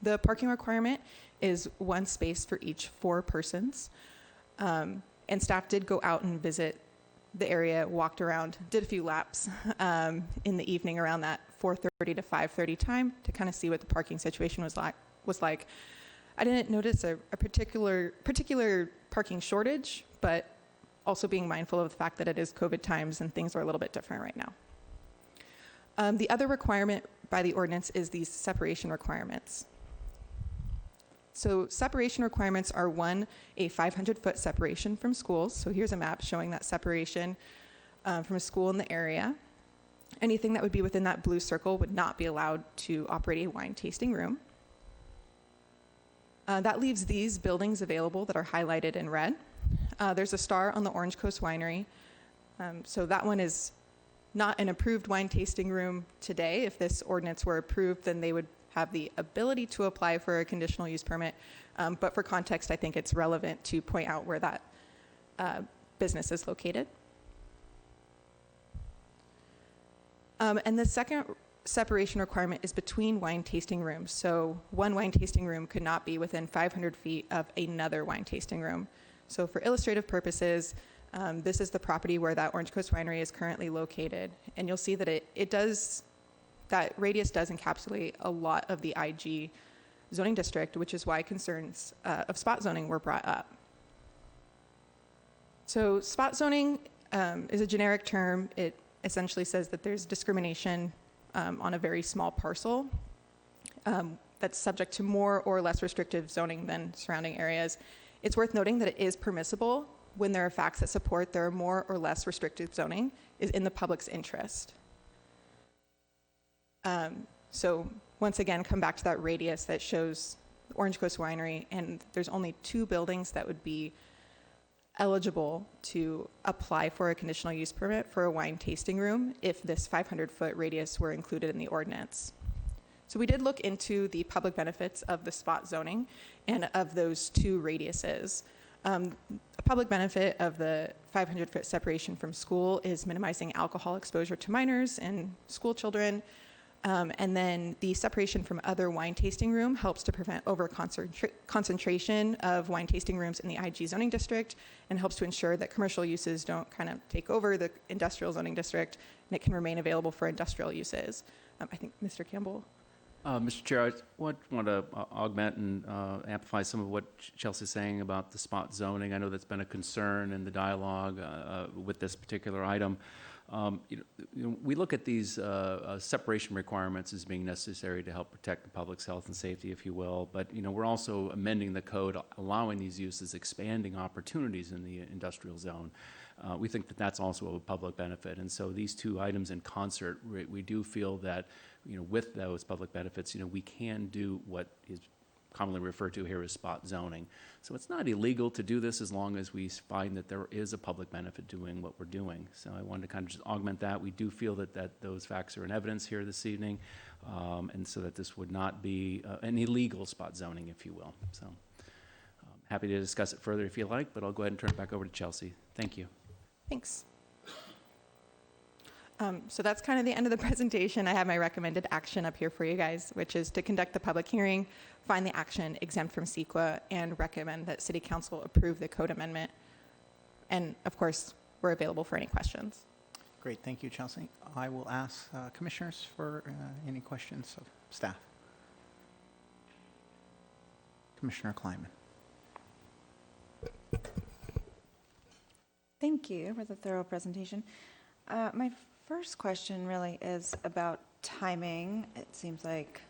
The parking requirement is 1 space for each 4 persons, and staff did go out and visit the area, walked around, did a few laps in the evening around that 4:30 to 5:30 time to kind of see what the parking situation was like. I didn't notice a particular parking shortage, but also being mindful of the fact that it is COVID times and things are a little bit different right now. The other requirement by the ordinance is these separation requirements. So separation requirements are 1, a 500-foot separation from schools. So here's a map showing that separation from a school in the area. Anything that would be within that blue circle would not be allowed to operate a wine tasting room. That leaves these buildings available that are highlighted in red. There's a star on the Orange Coast Winery. So that one is not an approved wine tasting room today. If this ordinance were approved, then they would have the ability to apply for a conditional use permit. But for context, I think it's relevant to point out where that business is located. And the second separation requirement is between wine tasting rooms. So one wine tasting room could not be within 500 feet of another wine tasting room. So for illustrative purposes, this is the property where that Orange Coast Winery is currently located. And you'll see that that radius does encapsulate a lot of the IG zoning district, which is why concerns of spot zoning were brought up. So spot zoning is a generic term. It essentially says that there's discrimination on a very small parcel that's subject to more or less restrictive zoning than surrounding areas. It's worth noting that it is permissible when there are facts that support there are more or less restrictive zoning is in the public's interest. So once again, come back to that radius that shows the Orange Coast Winery, and there's only 2 buildings that would be eligible to apply for a conditional use permit for a wine tasting room if this 500-foot radius were included in the ordinance. So we did look into the public benefits of the spot zoning and of those 2 radiuses. A public benefit of the 500-foot separation from school is minimizing alcohol exposure to minors and school children. And then the separation from other wine tasting room helps to prevent concentration of wine tasting rooms in the IG zoning district and helps to ensure that commercial uses don't kind of take over the industrial zoning district and it can remain available for industrial uses. I think Mr. Campbell. Mr. Chair, I want to augment and amplify some of what Chelsea's saying about the spot zoning. I know that's been a concern in the dialogue with this particular item. We look at these separation requirements as being necessary to help protect the public's health and safety, if you will. But we're also amending the code, allowing these uses, expanding opportunities in the industrial zone. We think that that's also a public benefit, and so these 2 items in concert, we do feel that with those public benefits, we can do what is commonly referred to here as spot zoning. So it's not illegal to do this as long as we find that there is a public benefit doing what we're doing. So I wanted to kind of just augment that. We do feel that those facts are in evidence here this evening, and so that this would not be an illegal spot zoning, if you will. So happy to discuss it further if you like, but I'll go ahead and turn it back over to Chelsea. Thank you. Thanks. So that's kind of the end of the presentation. I have my recommended action up here for you guys, which is to conduct the public hearing, find the action exempt from CEQA, and recommend that City Council approve the code amendment. And of course, we're available for any questions. Great, thank you, Chelsea. I will ask commissioners for any questions of staff. Commissioner Kleiman. Thank you for the thorough presentation. My first question really is about timing. It seems like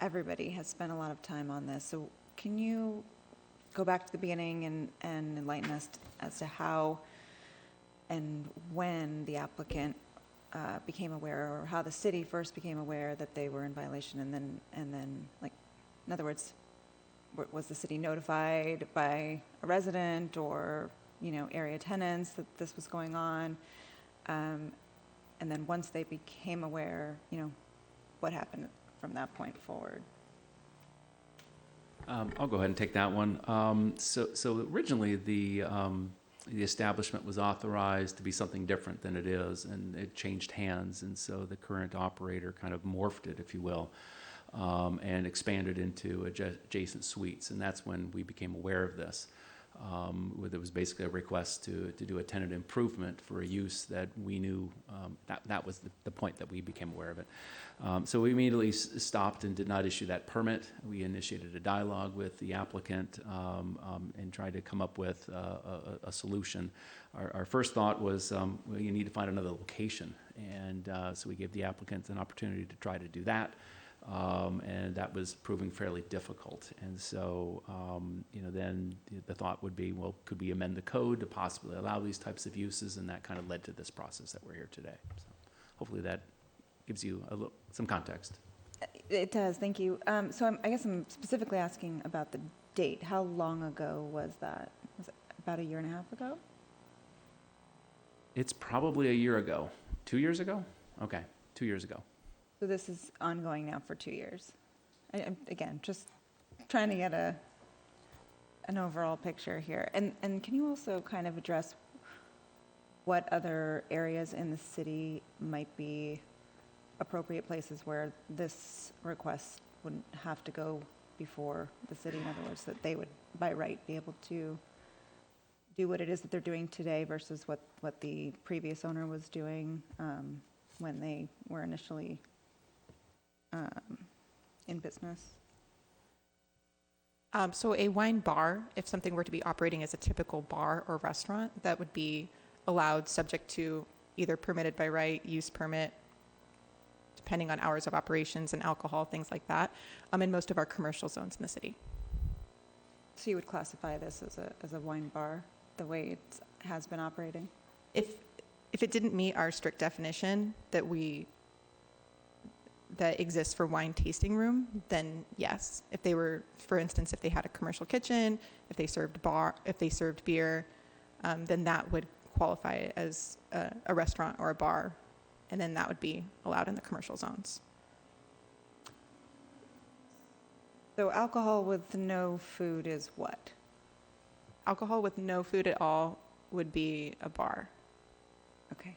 everybody has spent a lot of time on this. So can you go back to the beginning and enlighten us as to how and when the applicant became aware, or how the city first became aware that they were in violation, and then, like, in other words, was the city notified by a resident or, area tenants that this was going on? And then once they became aware, what happened from that point forward? I'll go ahead and take that one. So originally, the establishment was authorized to be something different than it is, and it changed hands, and so the current operator kind of morphed it, if you will, and expanded into adjacent suites, and that's when we became aware of this. Where there was basically a request to do a tenant improvement for a use that we knew, that was the point that we became aware of it. So we immediately stopped and did not issue that permit. We initiated a dialogue with the applicant and tried to come up with a solution. Our first thought was, well, you need to find another location, and so we gave the applicant an opportunity to try to do that. And that was proving fairly difficult. And so, then the thought would be, well, could we amend the code to possibly allow these types of uses? And that kind of led to this process that we're here today. So hopefully that gives you some context. It does, thank you. So I guess I'm specifically asking about the date. How long ago was that? Was it about a year and a half ago? It's probably a year ago. 2 years ago? Okay, 2 years ago. So this is ongoing now for 2 years. Again, just trying to get an overall picture here. And can you also kind of address what other areas in the city might be appropriate places where this request wouldn't have to go before the city? In other words, that they would, by right, be able to do what it is that they're doing today versus what the previous owner was doing when they were initially in business? So a wine bar, if something were to be operating as a typical bar or restaurant, that would be allowed subject to either permitted by right, use permit, depending on hours of operations and alcohol, things like that, in most of our commercial zones in the city. So you would classify this as a wine bar, the way it has been operating? If it didn't meet our strict definition that exists for wine tasting room, then yes. If they were, for instance, if they had a commercial kitchen, if they served beer, then that would qualify as a restaurant or a bar, and then that would be allowed in the commercial zones. So alcohol with no food is what? Alcohol with no food at all would be a bar. Okay.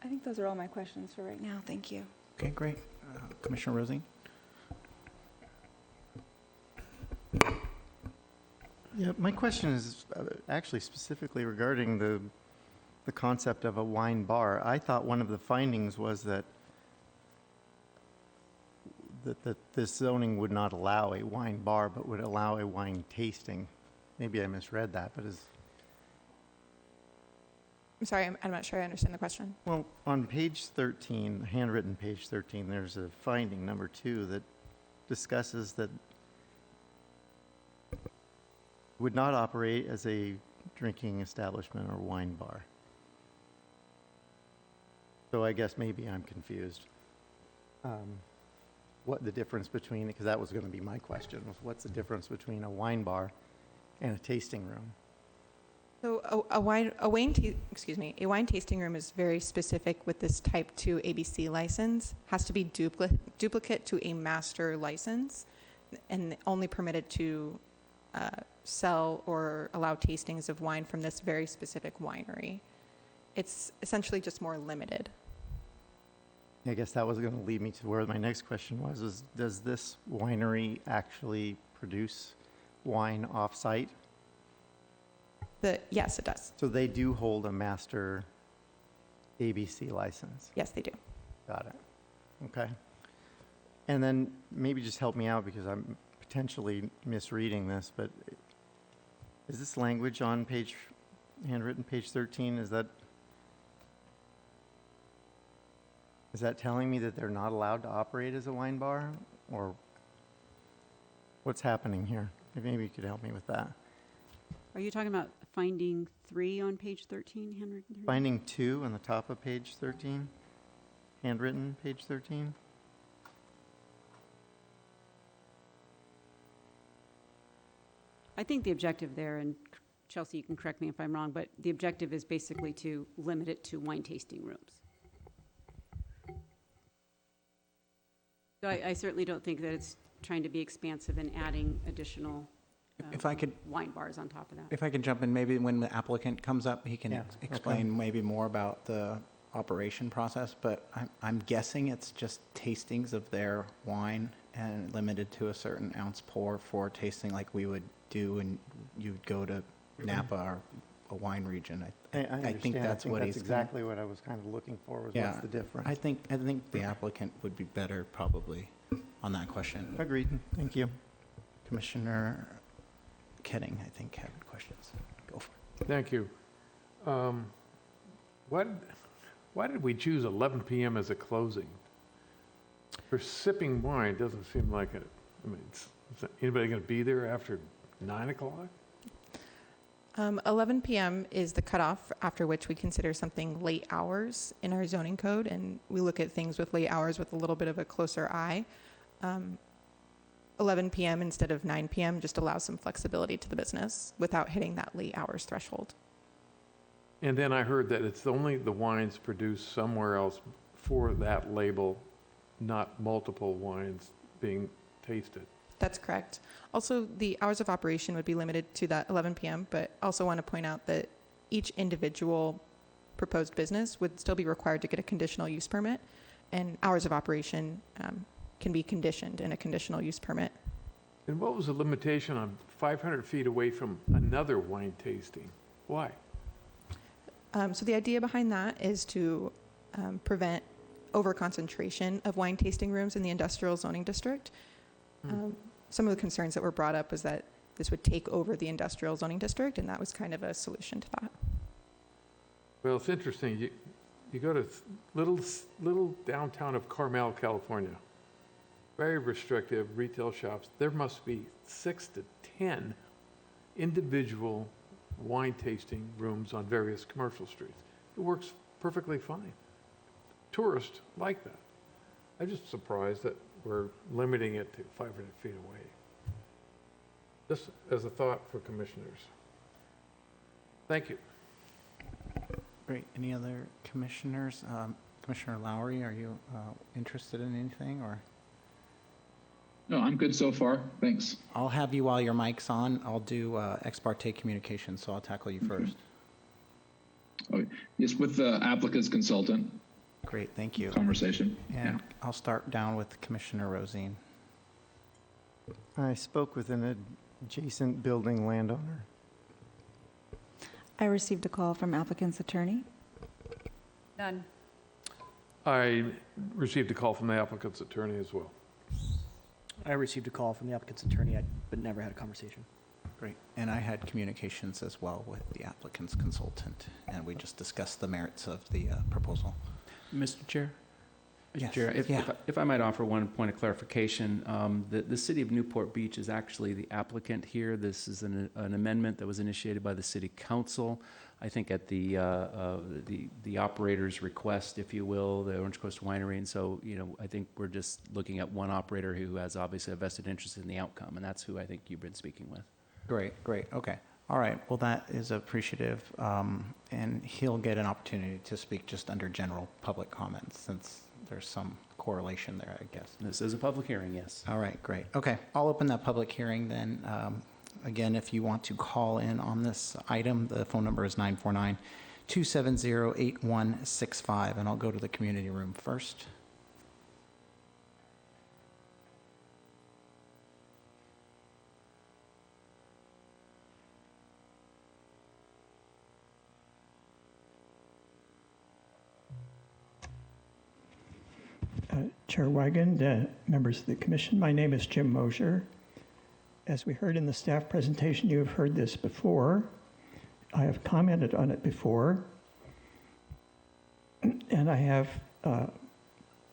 I think those are all my questions for right now. Thank you. Okay, great. Commissioner Rosing? Yeah, my question is actually specifically regarding the concept of a wine bar. I thought one of the findings was that this zoning would not allow a wine bar, but would allow a wine tasting. Maybe I misread that, but I'm sorry, I'm not sure I understand the question. well, on page 13, handwritten page 13, there's a finding, number 2, that discusses that would not operate as a drinking establishment or wine bar. So I guess maybe I'm confused. What the difference between, because that was going to be my question, was what's the difference between a wine bar and a tasting room? So a wine tasting room is very specific with this Type 2 ABC license. Has to be duplicate to a master license, and only permitted to sell or allow tastings of wine from this very specific winery. It's essentially just more limited. I guess that was going to lead me to where my next question was, is does this winery actually produce wine off-site? Yes, it does. So they do hold a master ABC license? Yes, they do. Got it. Okay. And then maybe just help me out because I'm potentially misreading this, but is this language on handwritten page 13, is that telling me that they're not allowed to operate as a wine bar? Or what's happening here? Maybe you could help me with that. Are you talking about finding 3 on page 13, handwritten 3? Finding 2 on the top of page 13, handwritten page 13. I think the objective there, and Chelsea, you can correct me if I'm wrong, but the objective is basically to limit it to wine tasting rooms. So I certainly don't think that it's trying to be expansive and adding additional If I could, wine bars on top of that. if I could jump in, maybe when the applicant comes up, he can Yeah, explain maybe more about the operation process, but I'm guessing it's just tastings of their wine and limited to a certain ounce pour for tasting like we would do, and you'd go to Napa or a wine region. I understand. I think that's what he's exactly what I was kind of looking for, was Yeah, what's the difference? I think the applicant would be better probably on that question. Agreed. Thank you. Commissioner Ketting, I think, had questions. Go for it. Thank you. Why did we choose 11 p.m. as a closing? For sipping wine, doesn't seem like it. I mean, is anybody going to be there after 9 o'clock? 11 p.m. is the cutoff after which we consider something late hours in our zoning code, and we look at things with late hours with a little bit of a closer eye. 11 p.m. instead of 9 p.m. just allows some flexibility to the business without hitting that late hours threshold. And then I heard that it's only the wines produced somewhere else for that label, not multiple wines being tasted. That's correct. Also, the hours of operation would be limited to that 11 p.m., but also want to point out that each individual proposed business would still be required to get a conditional use permit, and hours of operation can be conditioned in a conditional use permit. And what was the limitation on 500 feet away from another wine tasting? Why? So the idea behind that is to prevent over-concentration of wine tasting rooms in the industrial zoning district. Some of the concerns that were brought up was that this would take over the industrial zoning district, and that was kind of a solution to that. Well, it's interesting. You go to little downtown of Carmel, California. Very restrictive retail shops. There must be 6 to 10 individual wine tasting rooms on various commercial streets. It works perfectly fine. Tourists like that. I'm just surprised that we're limiting it to 500 feet away. Just as a thought for commissioners. Thank you. Great. Any other commissioners? Commissioner Lowry, are you interested in anything, or? No, I'm good so far. Thanks. I'll have you while your mic's on. I'll do ex parte communication, so I'll tackle you first. Okay. Yes, with the applicant's consultant. Great, thank you. Conversation. And I'll start down with Commissioner Rosine. I spoke with an adjacent building landowner. I received a call from applicant's attorney. None. I received a call from the applicant's attorney as well. I received a call from the applicant's attorney, but never had a conversation. Great. And I had communications as well with the applicant's consultant, and we just discussed the merits of the proposal. Mr. Chair? Yes. Chair, Yeah. if I might offer one point of clarification, the city of Newport Beach is actually the applicant here. This is an amendment that was initiated by the city council, I think at the operator's request, if you will, the Orange Coast Winery. And so, I think we're just looking at one operator who has obviously a vested interest in the outcome, and that's who I think you've been speaking with. Great. Okay. All right. Well, that is appreciative, and he'll get an opportunity to speak just under general public comments, since there's some correlation there, I guess. This is a public hearing, yes. All right, great. Okay, I'll open that public hearing then. Again, if you want to call in on this item, the phone number is 949-270-8165, and I'll go to the community room first. Chair Wigand, members of the commission. My name is Jim Mosier. As we heard in the staff presentation, you have heard this before. I have commented on it before. And I have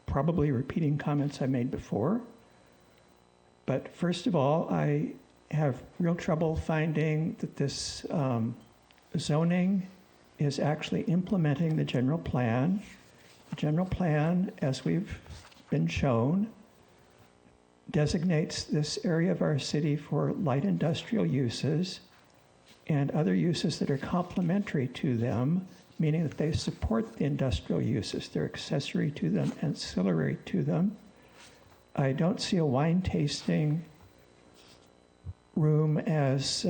probably repeating comments I made before. But first of all, I have real trouble finding that this zoning is actually implementing the general plan. The general plan, as we've been shown, designates this area of our city for light industrial uses and other uses that are complementary to them, meaning that they support the industrial uses. They're accessory to them, ancillary to them. I don't see a wine tasting room as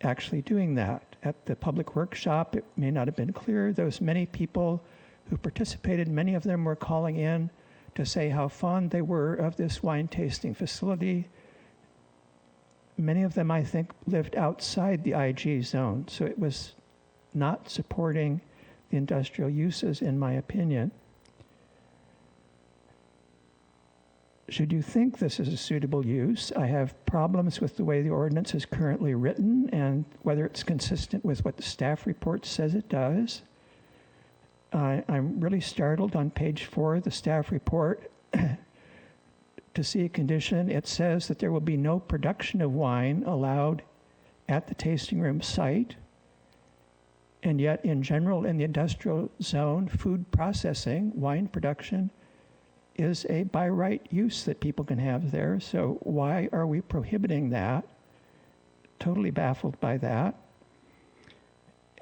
actually doing that. At the public workshop, it may not have been clear. Those many people who participated, many of them were calling in to say how fond they were of this wine tasting facility. Many of them, I think, lived outside the IG zone, so it was not supporting the industrial uses, in my opinion. Should you think this is a suitable use, I have problems with the way the ordinance is currently written and whether it's consistent with what the staff report says it does. I'm really startled on page 4 of the staff report to see a condition. It says that there will be no production of wine allowed at the tasting room site. And yet, in general, in the industrial zone, food processing, wine production, is a by right use that people can have there. So why are we prohibiting that? Totally baffled by that.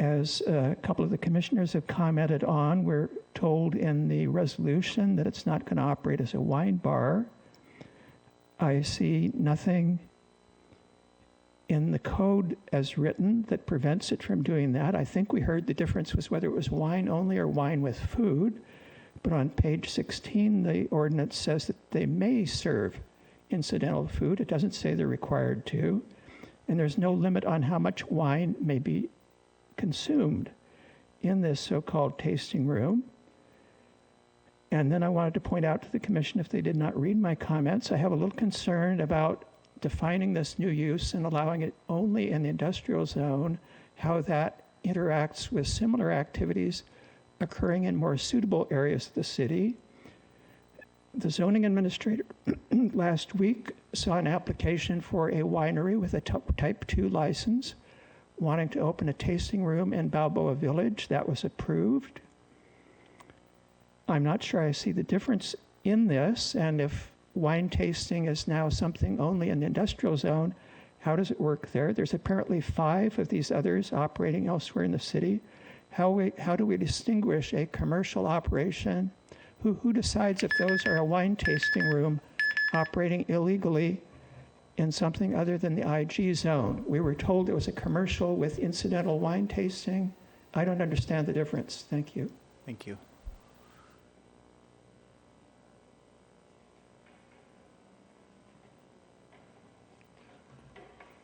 As a couple of the commissioners have commented on, we're told in the resolution that it's not going to operate as a wine bar. I see nothing in the code as written that prevents it from doing that. I think we heard the difference was whether it was wine only or wine with food. But on page 16, the ordinance says that they may serve incidental food. It doesn't say they're required to. And there's no limit on how much wine may be consumed in this so-called tasting room. And then I wanted to point out to the commission, if they did not read my comments, I have a little concern about defining this new use and allowing it only in the industrial zone, how that interacts with similar activities occurring in more suitable areas of the city. The zoning administrator last week saw an application for a winery with a type 2 license wanting to open a tasting room in Balboa Village. That was approved. I'm not sure I see the difference in this, and if wine tasting is now something only in the industrial zone, how does it work there? There's apparently 5 of these others operating elsewhere in the city. How do we distinguish a commercial operation? Who decides if those are a wine tasting room operating illegally in something other than the IG zone? We were told it was a commercial with incidental wine tasting. I don't understand the difference. Thank you. Thank you.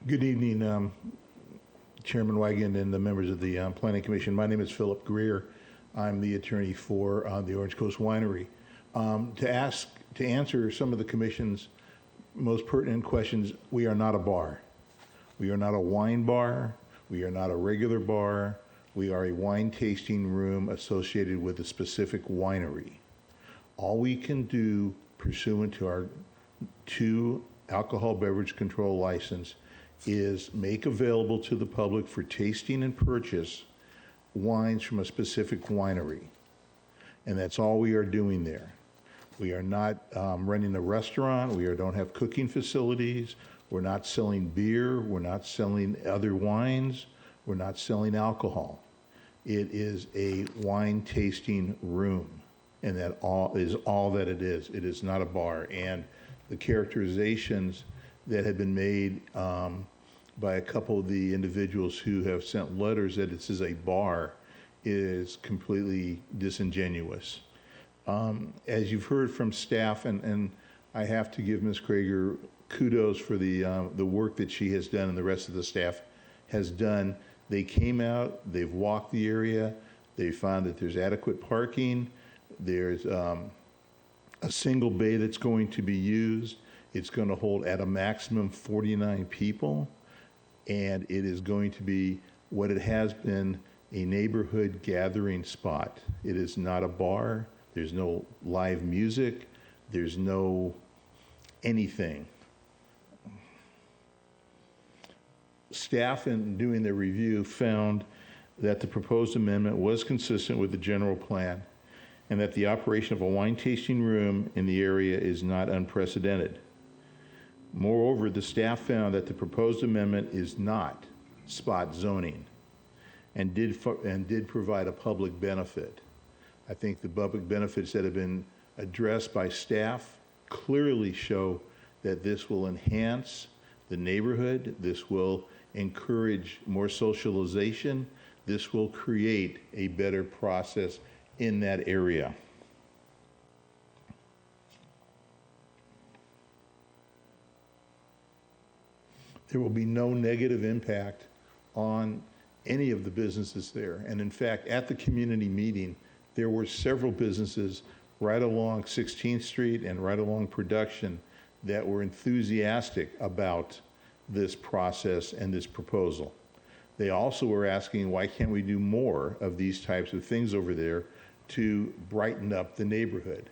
Good evening, Chairman Wigand and the members of the Planning Commission. My name is Philip Greer. I'm the attorney for the Orange Coast Winery. To answer some of the Commission's most pertinent questions, we are not a bar. We are not a wine bar. We are not a regular bar. We are a wine tasting room associated with a specific winery. All we can do pursuant to our 2 alcohol beverage control license is make available to the public for tasting and purchase wines from a specific winery. And that's all we are doing there. We are not running a restaurant. We don't have cooking facilities. We're not selling beer. We're not selling other wines. We're not selling alcohol. It is a wine tasting room, and that is all that it is. It is not a bar. And the characterizations that have been made by a couple of the individuals who have sent letters that this is a bar is completely disingenuous. As you've heard from staff, and I have to give Ms. Krager kudos for the work that she has done and the rest of the staff has done. They came out, they've walked the area, they found that there's adequate parking, there's a single bay that's going to be used. It's going to hold at a maximum 49 people, and it is going to be what it has been, a neighborhood gathering spot. It is not a bar. There's no live music. There's no anything. Staff, in doing their review, found that the proposed amendment was consistent with the general plan and that the operation of a wine tasting room in the area is not unprecedented. Moreover, the staff found that the proposed amendment is not spot zoning and did provide a public benefit. I think the public benefits that have been addressed by staff clearly show that this will enhance the neighborhood, this will encourage more socialization, this will create a better process in that area. There will be no negative impact on any of the businesses there. And in fact, at the community meeting, there were several businesses right along 16th Street and right along Production that were enthusiastic about this process and this proposal. They also were asking, why can't we do more of these types of things over there to brighten up the neighborhood?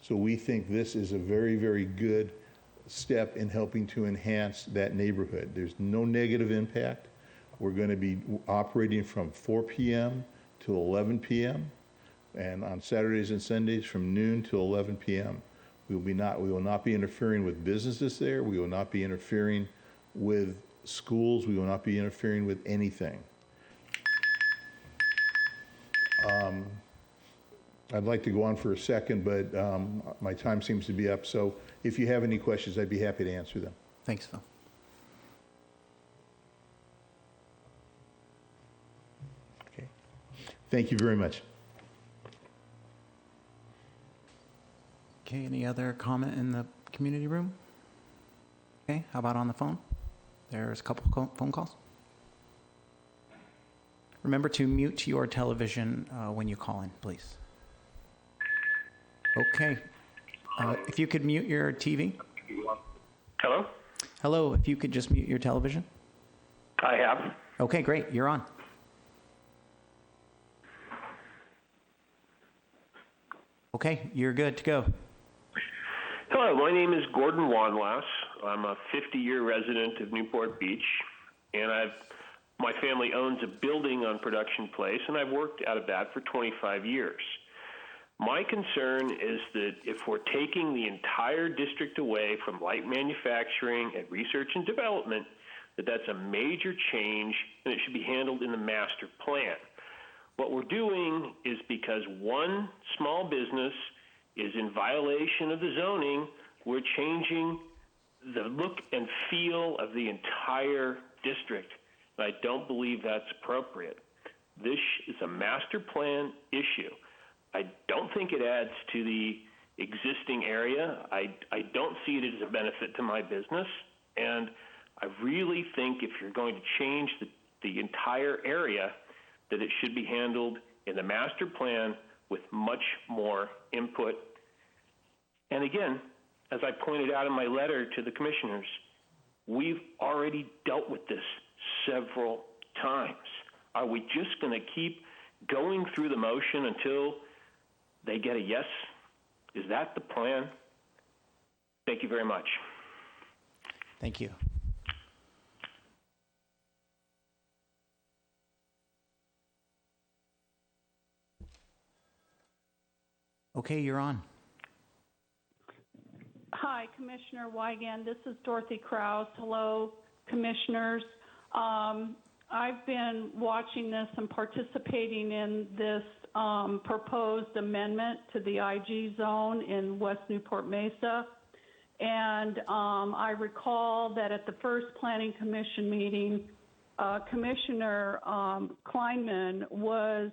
So we think this is a very, very good step in helping to enhance that neighborhood. There's no negative impact. We're going to be operating from 4 p.m. to 11 p.m. and on Saturdays and Sundays from noon to 11 p.m. We will not be interfering with businesses there. We will not be interfering with schools. We will not be interfering with anything. I'd like to go on for a second, but my time seems to be up. So if you have any questions, I'd be happy to answer them. Thanks, Phil. Okay. Thank you very much. Okay, any other comment in the community room? Okay, how about on the phone? There's a couple phone calls. Remember to mute your television when you call in, please. Okay. If you could mute your TV. Hello? Hello, if you could just mute your television. I have. Okay, great, you're on. Okay, you're good to go. Hello, my name is Gordon Wanlass. I'm a 50-year resident of Newport Beach, and my family owns a building on Production Place, and I've worked out of that for 25 years. My concern is that if we're taking the entire district away from light manufacturing and research and development, that's a major change, and it should be handled in the master plan. What we're doing is because one small business is in violation of the zoning, we're changing the look and feel of the entire district. And I don't believe that's appropriate. This is a master plan issue. I don't think it adds to the existing area. I don't see it as a benefit to my business. And I really think if you're going to change the entire area, that it should be handled in the master plan with much more input. And again, as I pointed out in my letter to the commissioners, we've already dealt with this several times. Are we just going to keep going through the motion until they get a yes? Is that the plan? Thank you very much. Thank you. Okay, you're on. Hi, Commissioner Wigand. This is Dorothy Krause. Hello, commissioners. I've been watching this and participating in this proposed amendment to the IG zone in West Newport Mesa. And I recall that at the first Planning Commission meeting, Commissioner Kleinman was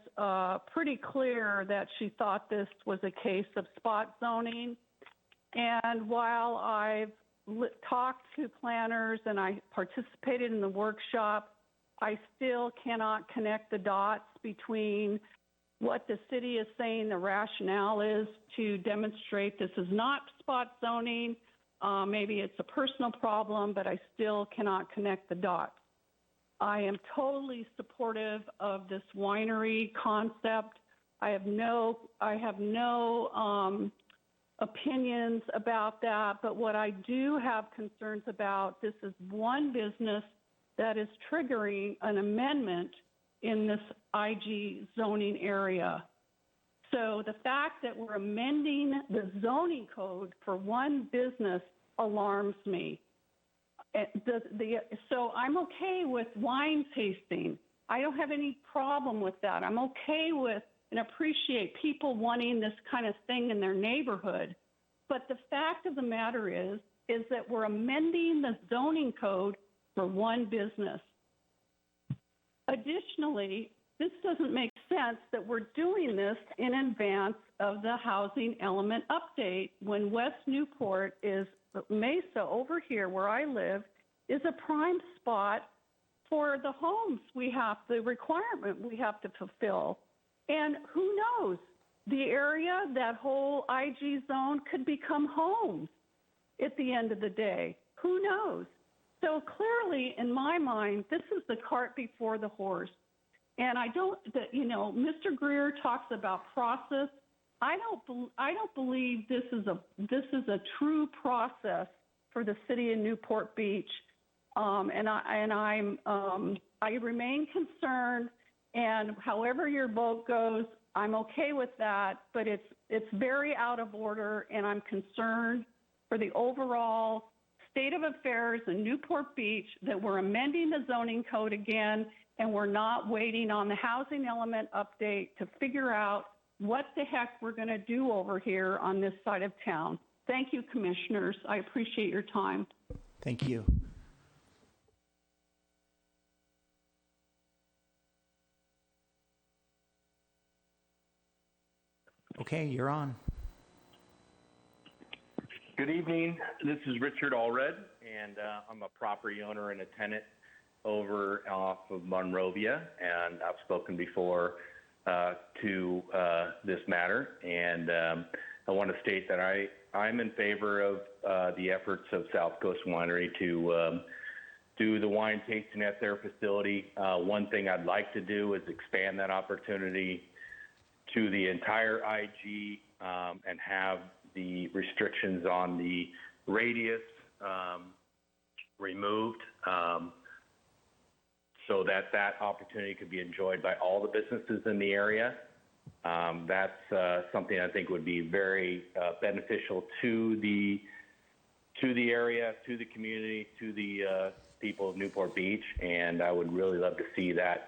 pretty clear that she thought this was a case of spot zoning. And while I've talked to planners and I participated in the workshop, I still cannot connect the dots between what the city is saying the rationale is to demonstrate this is not spot zoning. Maybe it's a personal problem, but I still cannot connect the dots. I am totally supportive of this winery concept. I have no opinions about that, but what I do have concerns about, this is one business that is triggering an amendment in this IG zoning area. So the fact that we're amending the zoning code for one business alarms me. So I'm okay with wine tasting. I don't have any problem with that. I'm okay with and appreciate people wanting this kind of thing in their neighborhood. But the fact of the matter is that we're amending the zoning code for one business. Additionally, this doesn't make sense that we're doing this in advance of the housing element update when West Newport is Mesa over here where I live is a prime spot for the homes the requirement we have to fulfill. And who knows, the area, that whole IG zone could become homes at the end of the day. Who knows? So clearly, in my mind, this is the cart before the horse. And Mr. Greer talks about process. I don't believe this is a true process for the city of Newport Beach. I remain concerned. And however your vote goes, I'm okay with that. But it's very out of order, and I'm concerned for the overall state of affairs in Newport Beach that we're amending the zoning code again, and we're not waiting on the housing element update to figure out what the heck we're going to do over here on this side of town. Thank you, commissioners. I appreciate your time. Thank you. Okay, you're on. Good evening. This is Richard Allred, and I'm a property owner and a tenant over off of Monrovia, and I've spoken before to this matter, and I want to state that I'm in favor of the efforts of South Coast Winery to do the wine tasting at their facility. One thing I'd like to do is expand that opportunity to the entire IG and have the restrictions on the radius removed so that opportunity could be enjoyed by all the businesses in the area. That's something I think would be very beneficial to the area, to the community, to the people of Newport Beach, and I would really love to see that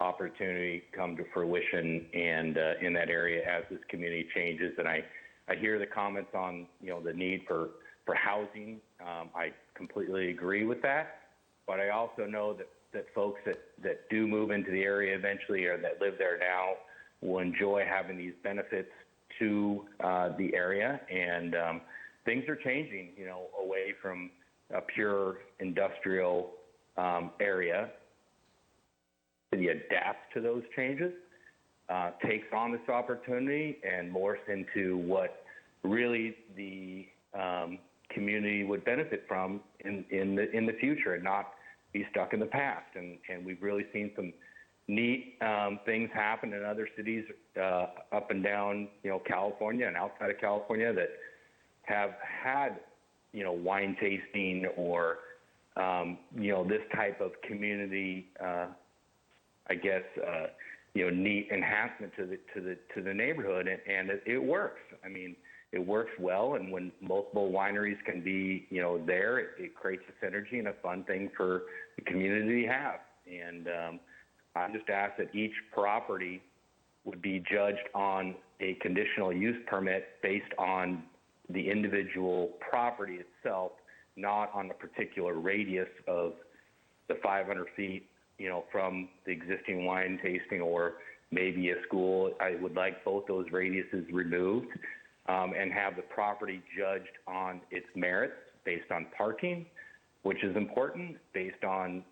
opportunity come to fruition and in that area as this community changes. And I hear the comments on the need for housing. I completely agree with that, but I also know that folks that do move into the area eventually or that live there now will enjoy having these benefits to the area. And things are changing, away from a pure industrial area. City adapts to those changes, takes on this opportunity, and morphs into what really the community would benefit from in the future, and not be stuck in the past. And we've really seen some neat things happen in other cities up and down, California and outside of California that have had, wine tasting or this type of community. Neat enhancement to the neighborhood, and it works. I mean, it works well, and when multiple wineries can be, there, it creates a synergy and a fun thing for the community to have. And I just ask that each property would be judged on a conditional use permit based on the individual property itself, not on the particular radius of the 500 feet from the existing wine tasting or maybe a school. I would like both those radiuses removed and have the property judged on its merits based on parking, which is important, based on,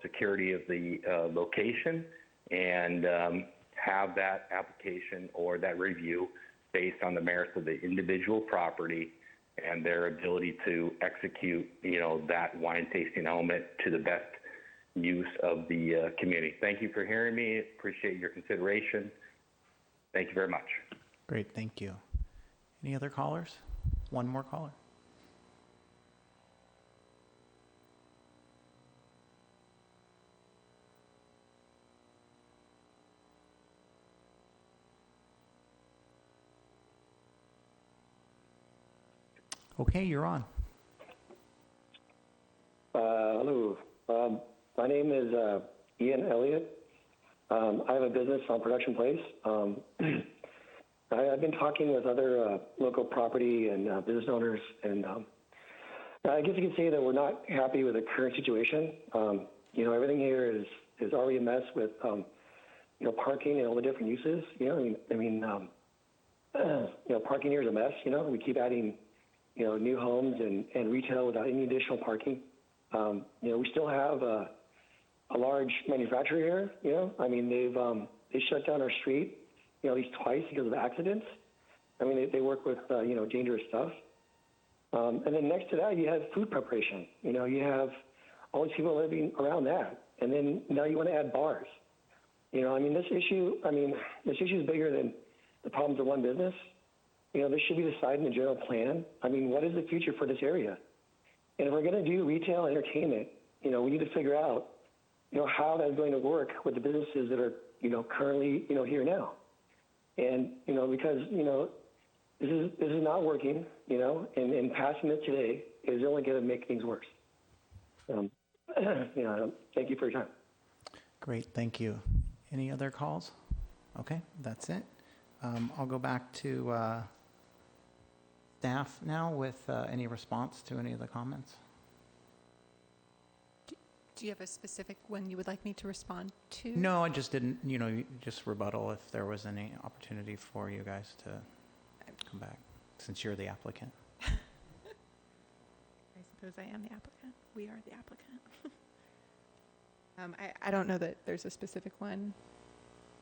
security of the location, and have that application or that review based on the merits of the individual property and their ability to execute, that wine tasting element to the best use of the community. Thank you for hearing me. Appreciate your consideration. Thank you very much. Great, thank you. Any other callers? One more caller. Okay, you're on. Hello. My name is Ian Elliott. I have a business on Production Place. I've been talking with other local property and business owners, and I guess you could say that we're not happy with the current situation. Everything here is already a mess with parking and all the different uses. Parking here is a mess. We keep adding new homes and retail without any additional parking. We still have a large manufacturer here. They shut down our street, at least twice because of accidents. They work with dangerous stuff. And then next to that, you have food preparation. You have all these people living around that, and then now you want to add bars. This issue is bigger than the problems of one business. This should be decided in the general plan. What is the future for this area? And if we're going to do retail and entertainment, we need to figure out, how that's going to work with the businesses that are, currently, here now. And, because, this is not working, and passing it today is only going to make things worse. Thank you for your time. Great, thank you. Any other calls? Okay, that's it. I'll go back to staff now with any response to any of the comments. Do you have a specific one you would like me to respond to? No, I just didn't, just rebuttal if there was any opportunity for you guys to come back, since you're the applicant. I suppose I am the applicant. We are the applicant. I don't know that there's a specific one.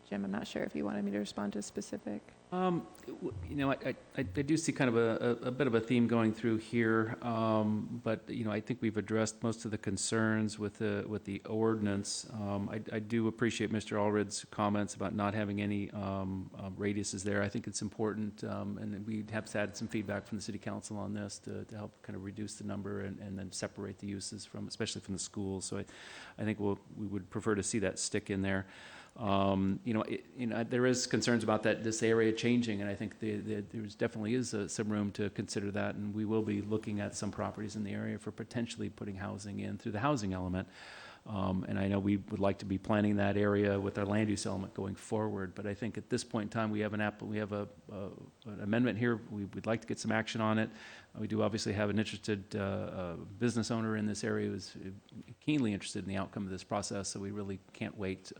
Jim, I'm not sure if you wanted me to respond to a specific. I do see kind of a bit of a theme going through here, but I think we've addressed most of the concerns with the ordinance. I do appreciate Mr. Allred's comments about not having any radiuses there. I think it's important, and we have had some feedback from the City Council on this to help kind of reduce the number and then separate the uses especially from the schools. So I think we would prefer to see that stick in there. There is concerns about this area changing, and I think there's definitely is some room to consider that, and we will be looking at some properties in the area for potentially putting housing in through the housing element. And I know we would like to be planning that area with our land use element going forward, but I think at this point in time we have an amendment here. We'd like to get some action on it. We do obviously have an interested business owner in this area who's keenly interested in the outcome of this process, so we really can't wait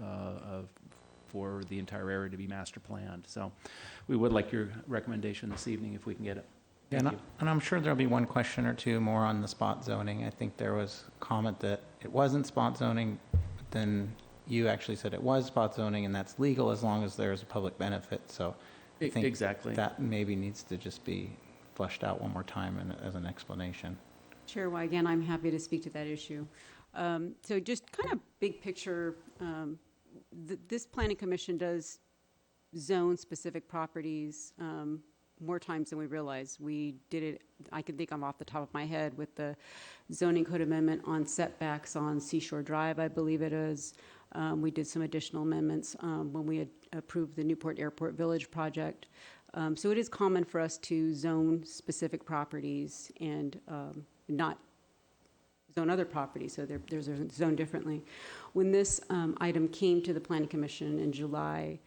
for the entire area to be master planned. So we would like your recommendation this evening if we can get it. Yeah, and I'm sure there'll be one question or two more on the spot zoning. I think there was a comment that it wasn't spot zoning, but then you actually said it was spot zoning, and that's legal as long as there's a public benefit. So I think exactly that maybe needs to just be fleshed out one more time as an explanation. Chair, again, I'm happy to speak to that issue. So just kind of big picture, this Planning Commission does zone specific properties more times than we realize. We did it, I can think of off the top of my head, with the zoning code amendment on setbacks on Seashore Drive, I believe it is. We did some additional amendments when we had approved the Newport Airport Village project. So it is common for us to zone specific properties and not zone other properties, so there's zoned differently. When this item came to the Planning Commission in July,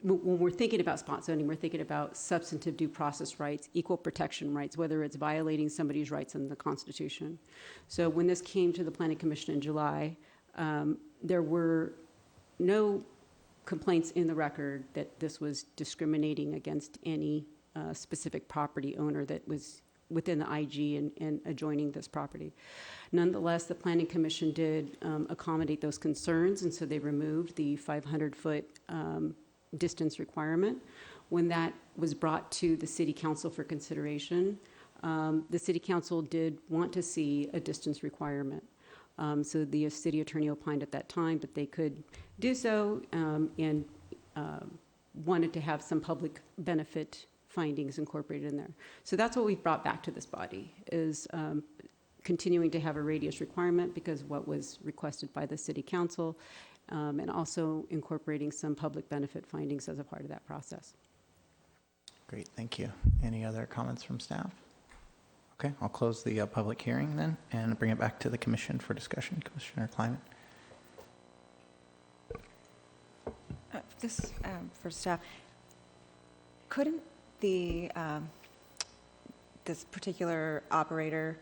when we're thinking about spot zoning, we're thinking about substantive due process rights, equal protection rights, whether it's violating somebody's rights in the Constitution. So when this came to the Planning Commission in July, there were no complaints in the record that this was discriminating against any specific property owner that was within the IG and adjoining this property. Nonetheless, the Planning Commission did accommodate those concerns, and so they removed the 500-foot distance requirement. When that was brought to the City Council for consideration, the City Council did want to see a distance requirement. So the city attorney opined at that time that they could do so and wanted to have some public benefit findings incorporated in there. So that's what we've brought back to this body, is continuing to have a radius requirement because what was requested by the City Council, and also incorporating some public benefit findings as a part of that process. Great, thank you. Any other comments from staff? Okay, I'll close the public hearing then and bring it back to the commission for discussion. Commissioner Kleiman. This for staff. Couldn't the this particular operator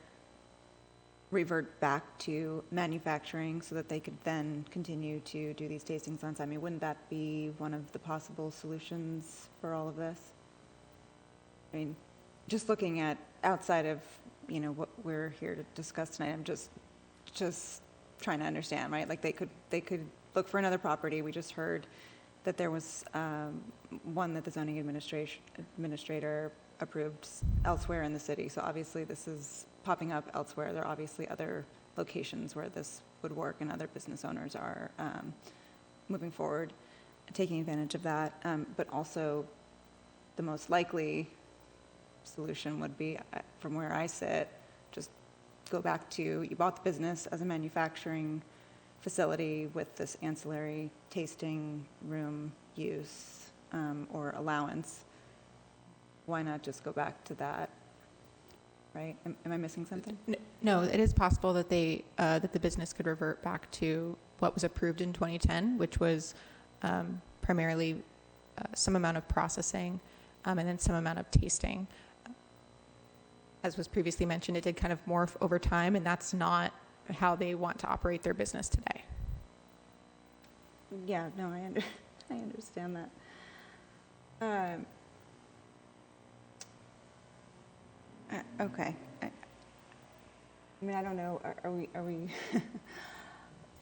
revert back to manufacturing so that they could then continue to do these tastings on site? I mean, wouldn't that be one of the possible solutions for all of this? I mean, just looking at outside of, you know, what we're here to discuss tonight, I'm just trying to understand, right? Like they could look for another property. We just heard that there was one that the zoning administrator approved elsewhere in the city. So obviously this is popping up elsewhere. There are obviously other locations where this would work, and other business owners are moving forward, taking advantage of that. But also the most likely solution would be, from where I sit, just go back to, you bought the business as a manufacturing facility with this ancillary tasting room use or allowance. Why not just go back to that? Right? Am I missing something? No, it is possible that that the business could revert back to what was approved in 2010, which was primarily some amount of processing and then some amount of tasting. As was previously mentioned, it did kind of morph over time, and that's not how they want to operate their business today. Yeah, no, I understand that. Okay. I mean, I don't know. Are we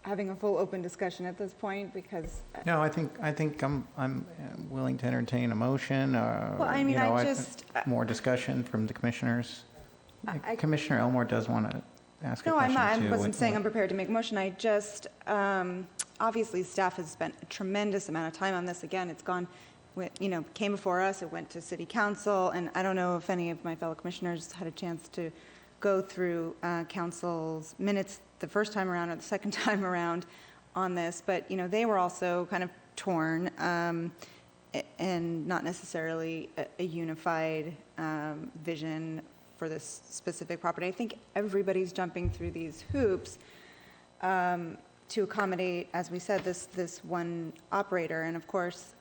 having a full open discussion at this point? Because No, I think I'm willing to entertain a motion. Well, I mean, more discussion from the commissioners. Commissioner Elmore does want to ask a no, question I'm not. too. I wasn't saying I'm prepared to make a motion. I just obviously staff has spent a tremendous amount of time on this. Again, it's gone. Came before us, it went to City Council, and I don't know if any of my fellow commissioners had a chance to go through Council's minutes the first time around or the second time around on this, but, they were also kind of torn and not necessarily a unified vision for this specific property. I think everybody's jumping through these hoops to accommodate, as we said, this one operator, and of course,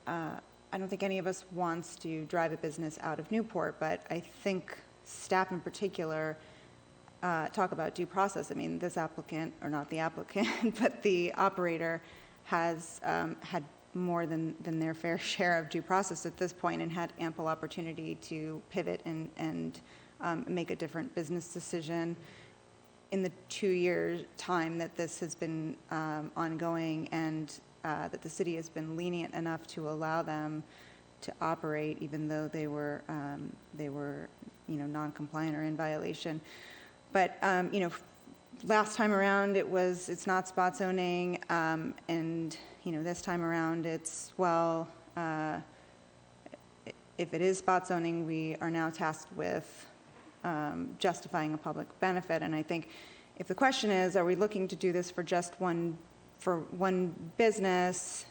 I don't think any of us wants to drive a business out of Newport, but I think staff in particular talk about due process. I mean, this applicant, or not the applicant, but the operator has had more than their fair share of due process at this point and had ample opportunity to pivot and make a different business decision. In the 2 year time that this has been ongoing, and that the city has been lenient enough to allow them to operate, even though they were non-compliant or in violation. But last time around it's not spot zoning, and this time around it's if it is spot zoning, we are now tasked with justifying a public benefit. And I think if the question is, are we looking to do this for just one business,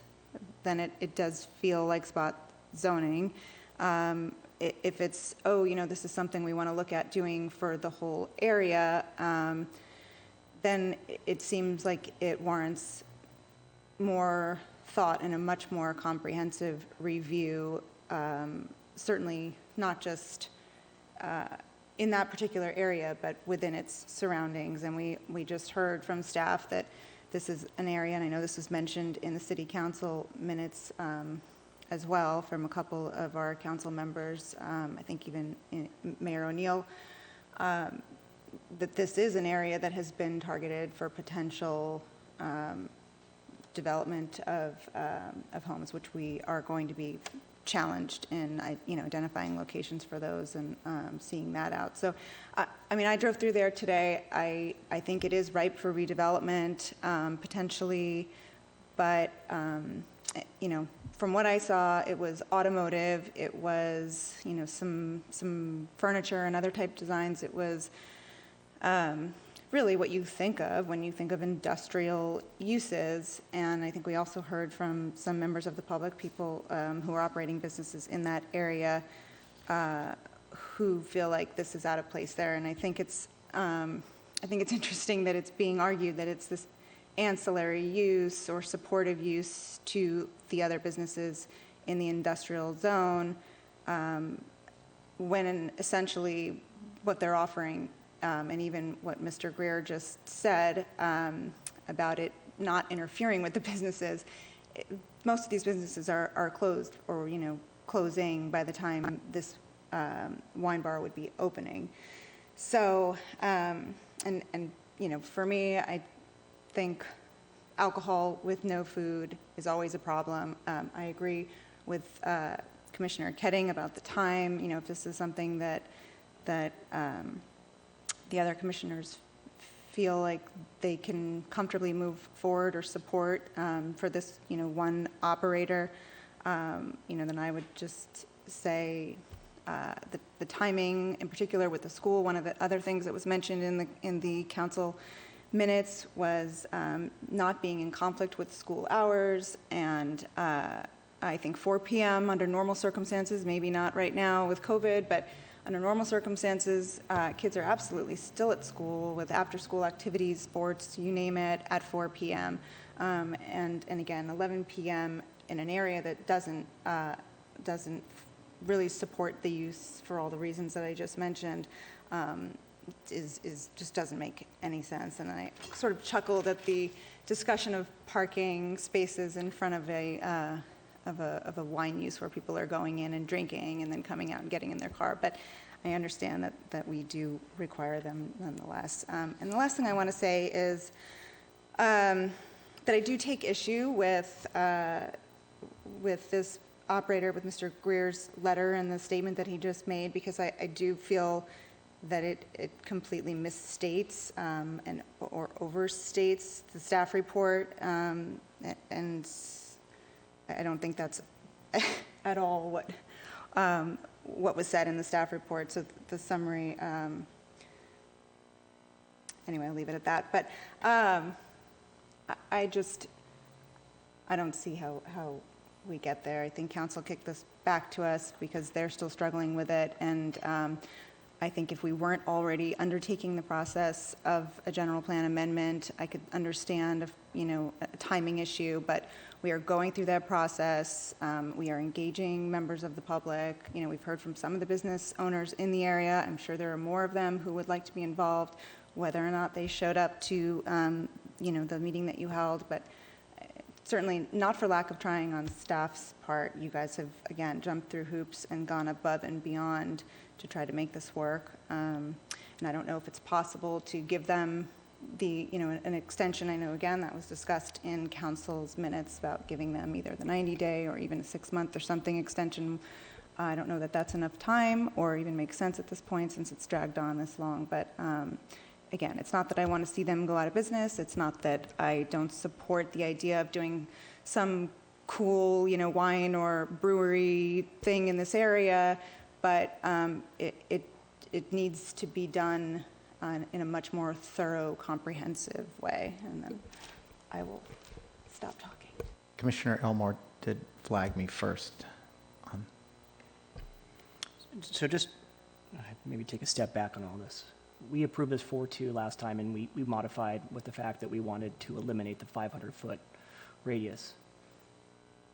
then it does feel like spot zoning. If it's, this is something we want to look at doing for the whole area, then it seems like it warrants more thought and a much more comprehensive review, certainly not just in that particular area, but within its surroundings. And we just heard from staff that this is an area, and I know this was mentioned in the City Council minutes as well from a couple of our council members, I think even Mayor O'Neill, that this is an area that has been targeted for potential development of homes, which we are going to be challenged in, identifying locations for those and seeing that out. So, I drove through there today. I think it is ripe for redevelopment, potentially, but, from what I saw, it was automotive, it was, some furniture and other type designs. It was really what you think of when you think of industrial uses. And I think we also heard from some members of the public, people who are operating businesses in that area, who feel like this is out of place there. And I think it's interesting that it's being argued that it's this ancillary use or supportive use to the other businesses in the industrial zone, when essentially what they're offering, and even what Mr. Greer just said about it not interfering with the businesses, most of these businesses are closed or, closing by the time this wine bar would be opening. So, for me, I think alcohol with no food is always a problem. I agree with Commissioner Ketting about the time. If this is something that the other commissioners feel like they can comfortably move forward or support for this, one operator, then I would just say the timing, in particular with the school. One of the other things that was mentioned in the council minutes was not being in conflict with school hours, and I think 4 p.m. under normal circumstances, maybe not right now with COVID, but under normal circumstances, kids are absolutely still at school with after-school activities, sports, you name it, at 4 p.m. And again, 11 p.m. in an area that doesn't really support the use for all the reasons that I just mentioned, is just doesn't make any sense. And I sort of chuckled at the discussion of parking spaces in front of a wine use where people are going in and drinking and then coming out and getting in their car. But I understand that we do require them nonetheless. And the last thing I want to say is that I do take issue with this operator, with Mr. Greer's letter and the statement that he just made, because I do feel that it completely misstates or overstates the staff report, and I don't think that's at all what was said in the staff report. So the summary, anyway, I'll leave it at that. But I don't see how we get there. I think council kicked this back to us because they're still struggling with it, and I think if we weren't already undertaking the process of a general plan amendment, I could understand a timing issue, but we are going through that process. We are engaging members of the public. We've heard from some of the business owners in the area. I'm sure there are more of them who would like to be involved, whether or not they showed up to the meeting that you held, but certainly not for lack of trying on staff's part. You guys have, again, jumped through hoops and gone above and beyond to try to make this work. And I don't know if it's possible to give them an extension. I know, again, that was discussed in council's minutes about giving them either the 90-day or even a 6-month or something extension. I don't know that that's enough time or even makes sense at this point since it's dragged on this long. But again, it's not that I want to see them go out of business. It's not that I don't support the idea of doing some cool, wine or brewery thing in this area, but it needs to be done in a much more thorough, comprehensive way. And then I will stop talking. Commissioner Elmore did flag me first. So just maybe take a step back on all this. We approved this 4-2 last time, and we modified with the fact that we wanted to eliminate the 500-foot radius.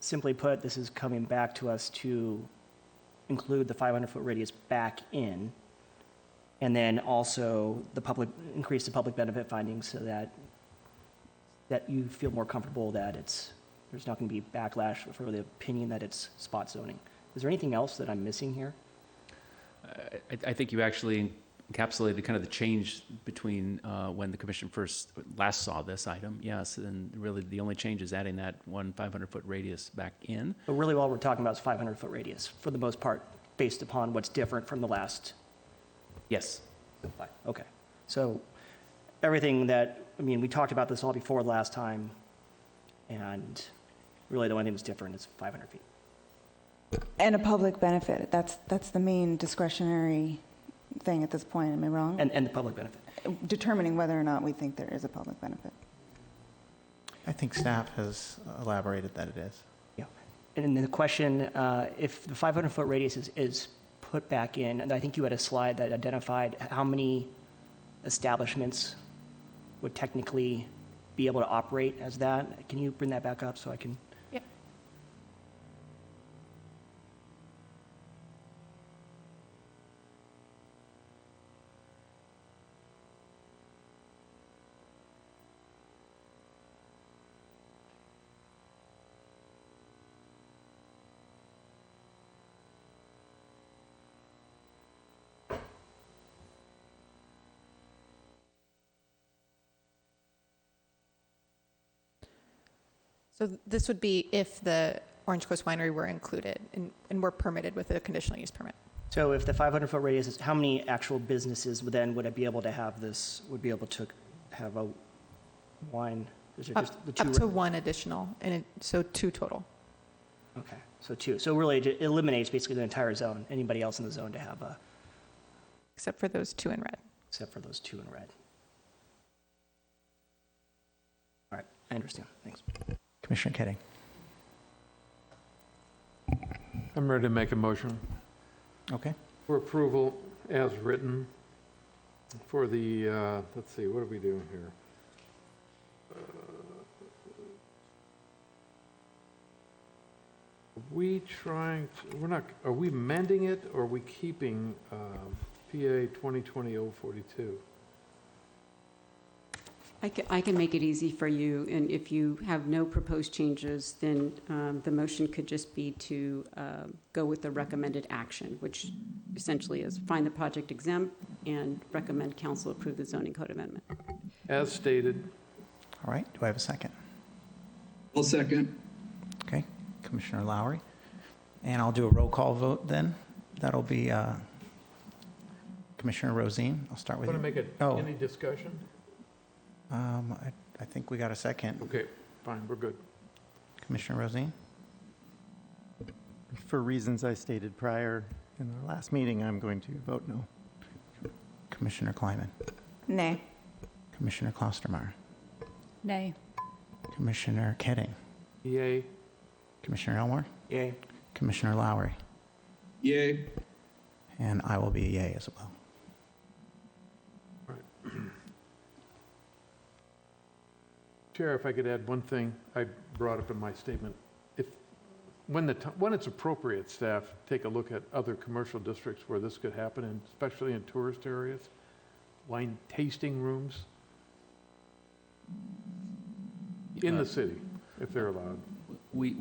Simply put, this is coming back to us to include the 500-foot radius back in, and then also increase the public benefit findings so that you feel more comfortable that there's not going to be backlash for the opinion that it's spot zoning. Is there anything else that I'm missing here? I think you actually encapsulated kind of the change between when the commission last saw this item, yes, and really the only change is adding that one 500-foot radius back in. But really all we're talking about is 500-foot radius, for the most part, based upon what's different from the last. Yes. Okay. So everything that, I mean, we talked about this all before last time, and really the only thing that's different is 500 feet. And a public benefit. That's the main discretionary thing at this point. Am I wrong? And the public benefit. Determining whether or not we think there is a public benefit. I think staff has elaborated that it is. Yeah. And then the question, if the 500-foot radius is put back in, and I think you had a slide that identified how many establishments would technically be able to operate as that. Can you bring that back up so I can? Yeah. So this would be if the Orange Coast Winery were included and were permitted with a conditional use permit. So if the 500-foot radius is, how many actual businesses would I be able to have this, would be able to have a wine? Is it just the two? Up to one additional, and so two total. Okay, so two. So really it eliminates basically the entire zone, anybody else in the zone to have a. Except for those two in red. Except for those two in red. All right, I understand. Thanks. Commissioner Keding. I'm ready to make a motion Okay. for approval as written for the, let's see, what are we doing here? Are we amending it, or are we keeping PA 2020-042? I can make it easy for you, and if you have no proposed changes, then the motion could just be to go with the recommended action, which essentially is find the project exempt and recommend council approve the zoning code amendment. As stated. All right. Do I have a second? I'll second. Okay. Commissioner Lowry. And I'll do a roll call vote then. That'll be Commissioner Rosine. I'll start with Want to you. make it, Oh. any discussion? I think we got a second. Okay, fine, we're good. Commissioner Rosine? For reasons I stated prior in the last meeting, I'm going to vote no. Commissioner Kleiman? Nay. Commissioner Klostermeyer? Nay. Commissioner Keding? Yay. Commissioner Elmore? Yay. Commissioner Lowry? Yay. And I will be a yay as well. Chair, if I could add one thing I brought up in my statement. When it's appropriate, staff take a look at other commercial districts where this could happen, and especially in tourist areas, wine tasting rooms in the city, if they're allowed. We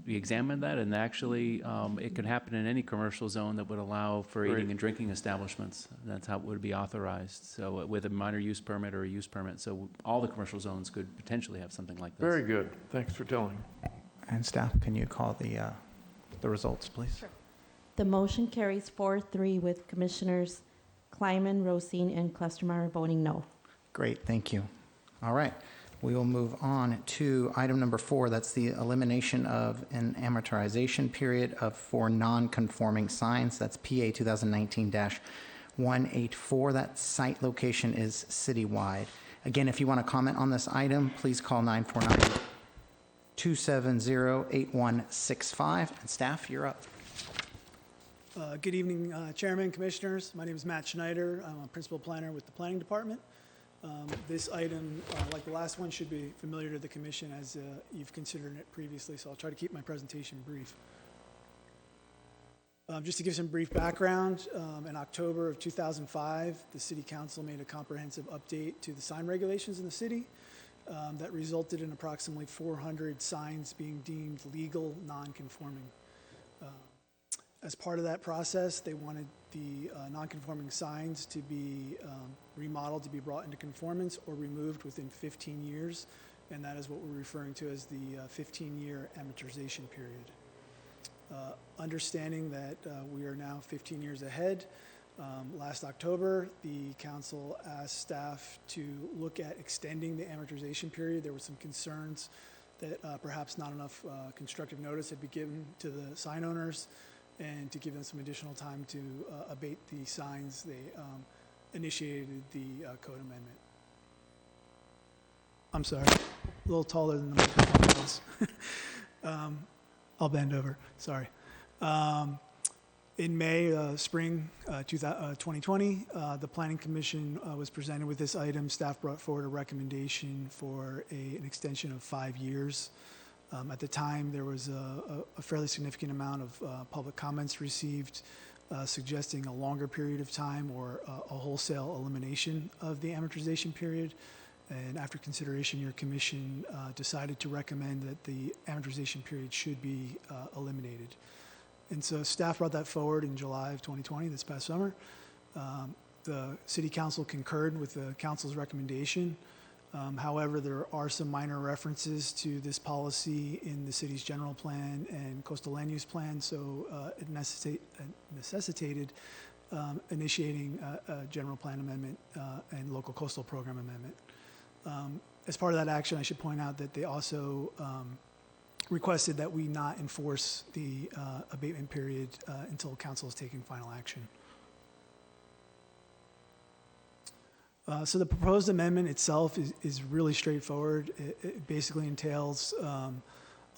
examined that, and actually, it could happen in any commercial zone that would allow for Great. eating and drinking establishments. That's how it would be authorized, so with a minor use permit or a use permit. So all the commercial zones could potentially have something like this. Very good. Thanks for telling. And staff, can you call the results, please? Sure. The motion carries 4-3 with Commissioners Kleiman, Rosine, and Klostermeyer voting no. Great, thank you. All right, we will move on to item number 4. That's the elimination of an amortization period for non-conforming signs. That's PA 2019-184. That site location is citywide. Again, if you want to comment on this item, please call 949-270-8165. And staff, you're up. Good evening, Chairman, Commissioners. My name is Matt Schneider. I'm a Principal Planner with the Planning Department. This item, like the last one, should be familiar to the Commission as you've considered it previously, so I'll try to keep my presentation brief. Just to give some brief background, in October of 2005, the City Council made a comprehensive update to the sign regulations in the city that resulted in approximately 400 signs being deemed legal, non-conforming. As part of that process, they wanted the non-conforming signs to be remodeled, to be brought into conformance or removed within 15 years, and that is what we're referring to as the 15-year amortization period. Understanding that we are now 15 years ahead, last October, the council asked staff to look at extending the amortization period. There were some concerns that perhaps not enough constructive notice had been given to the sign owners, and to give them some additional time to abate the signs. They initiated the code amendment. I'm sorry, a little taller than the microphone is. I'll bend over, sorry. In May, spring 2020, the Planning Commission was presented with this item. Staff brought forward a recommendation for an extension of 5 years. At the time, there was a fairly significant amount of public comments received suggesting a longer period of time or a wholesale elimination of the amortization period. And after consideration, your commission decided to recommend that the amortization period should be eliminated. And so staff brought that forward in July of 2020, this past summer. The City Council concurred with the Council's recommendation. However, there are some minor references to this policy in the city's general plan and coastal land use plan, so it necessitated initiating a general plan amendment and local coastal program amendment. As part of that action, I should point out that they also requested that we not enforce the abatement period until council has taken final action. So the proposed amendment itself is really straightforward. It basically entails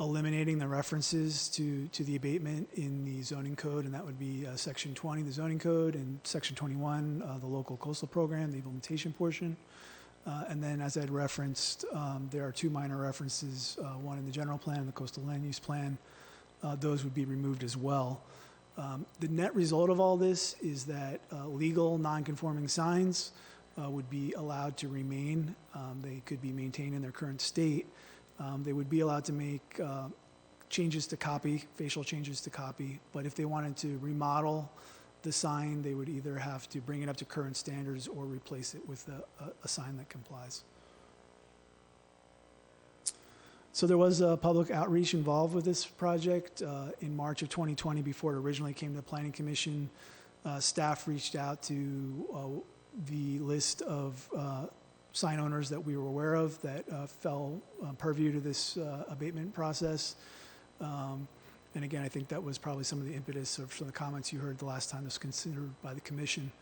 eliminating the references to the abatement in the zoning code, and that would be Section 20, the zoning code, and Section 21, the local coastal program, the implementation portion. And then, as I'd referenced, there are two minor references, one in the general plan and the coastal land use plan. Those would be removed as well. The net result of all this is that legal non-conforming signs would be allowed to remain. They could be maintained in their current state. They would be allowed to make changes to copy, facial changes to copy, but if they wanted to remodel the sign, they would either have to bring it up to current standards or replace it with a sign that complies. So there was a public outreach involved with this project. In March of 2020, before it originally came to the Planning Commission, staff reached out to the list of sign owners that we were aware of that fell purview to this abatement process. And again, I think that was probably some of the impetus of some of the comments you heard the last time this was considered by the commission.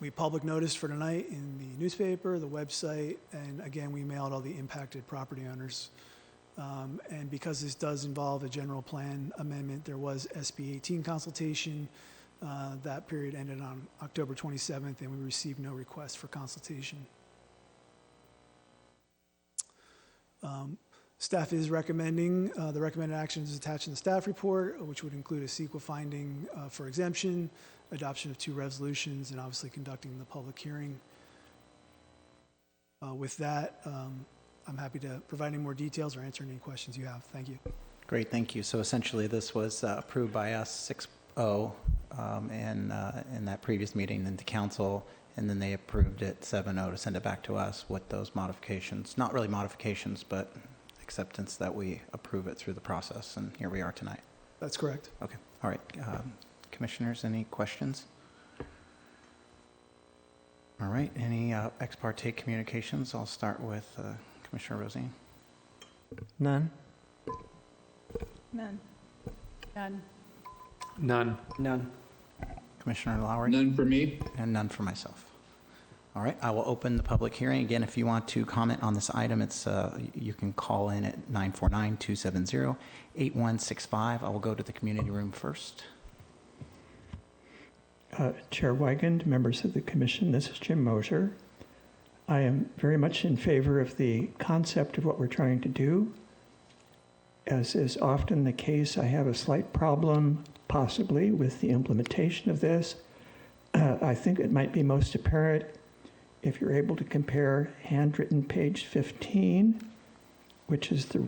We public noticed for tonight in the newspaper, the website, and again, we mailed all the impacted property owners. And because this does involve a general plan amendment, there was SB 18 consultation. That period ended on October 27th, and we received no request for consultation. Staff is recommending, the recommended actions attached in the staff report, which would include a CEQA finding for exemption, adoption of 2 resolutions, and obviously conducting the public hearing. With that, I'm happy to provide any more details or answer any questions you have. Thank you. Great, thank you. So essentially, this was approved by us 6-0 in that previous meeting in the council, and then they approved it 7-0 to send it back to us with those modifications. Not really modifications, but acceptance that we approve it through the process, and here we are tonight. That's correct. Okay, all right. Commissioners, any questions? All right, any ex parte communications? I'll start with Commissioner Rosine. None. None. None. None. None. Commissioner Lowry? None for me. And none for myself. All right, I will open the public hearing. Again, if you want to comment on this item, it's you can call in at 949-270-8165. I will go to the community room first. Chair Wigand, members of the commission, this is Jim Moser. I am very much in favor of the concept of what we're trying to do. As is often the case, I have a slight problem, possibly, with the implementation of this. I think it might be most apparent if you're able to compare handwritten page 15, which is the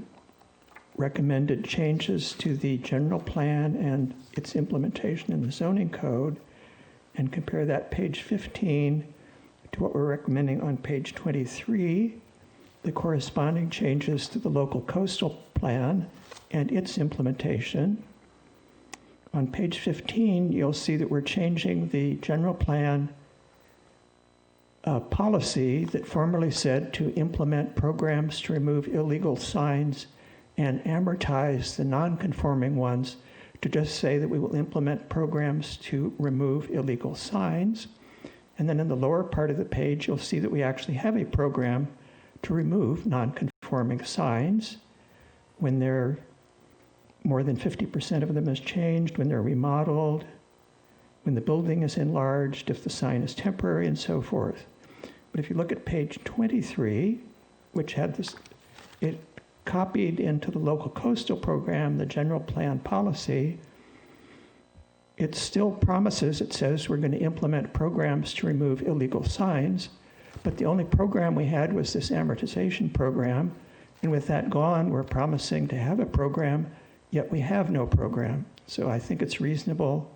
recommended changes to the general plan and its implementation in the zoning code, and compare that page 15 to what we're recommending on page 23, the corresponding changes to the local coastal plan and its implementation. On page 15, you'll see that we're changing the general plan policy that formerly said to implement programs to remove illegal signs and amortize the non-conforming ones to just say that we will implement programs to remove illegal signs. And then in the lower part of the page, you'll see that we actually have a program to remove non-conforming signs when they're more than 50% of them is changed, when they're remodeled, when the building is enlarged, if the sign is temporary, and so forth. But if you look at page 23, which had this, it copied into the local coastal program the general plan policy, it still promises, it says we're going to implement programs to remove illegal signs, but the only program we had was this amortization program, and with that gone, we're promising to have a program, yet we have no program. So I think it's reasonable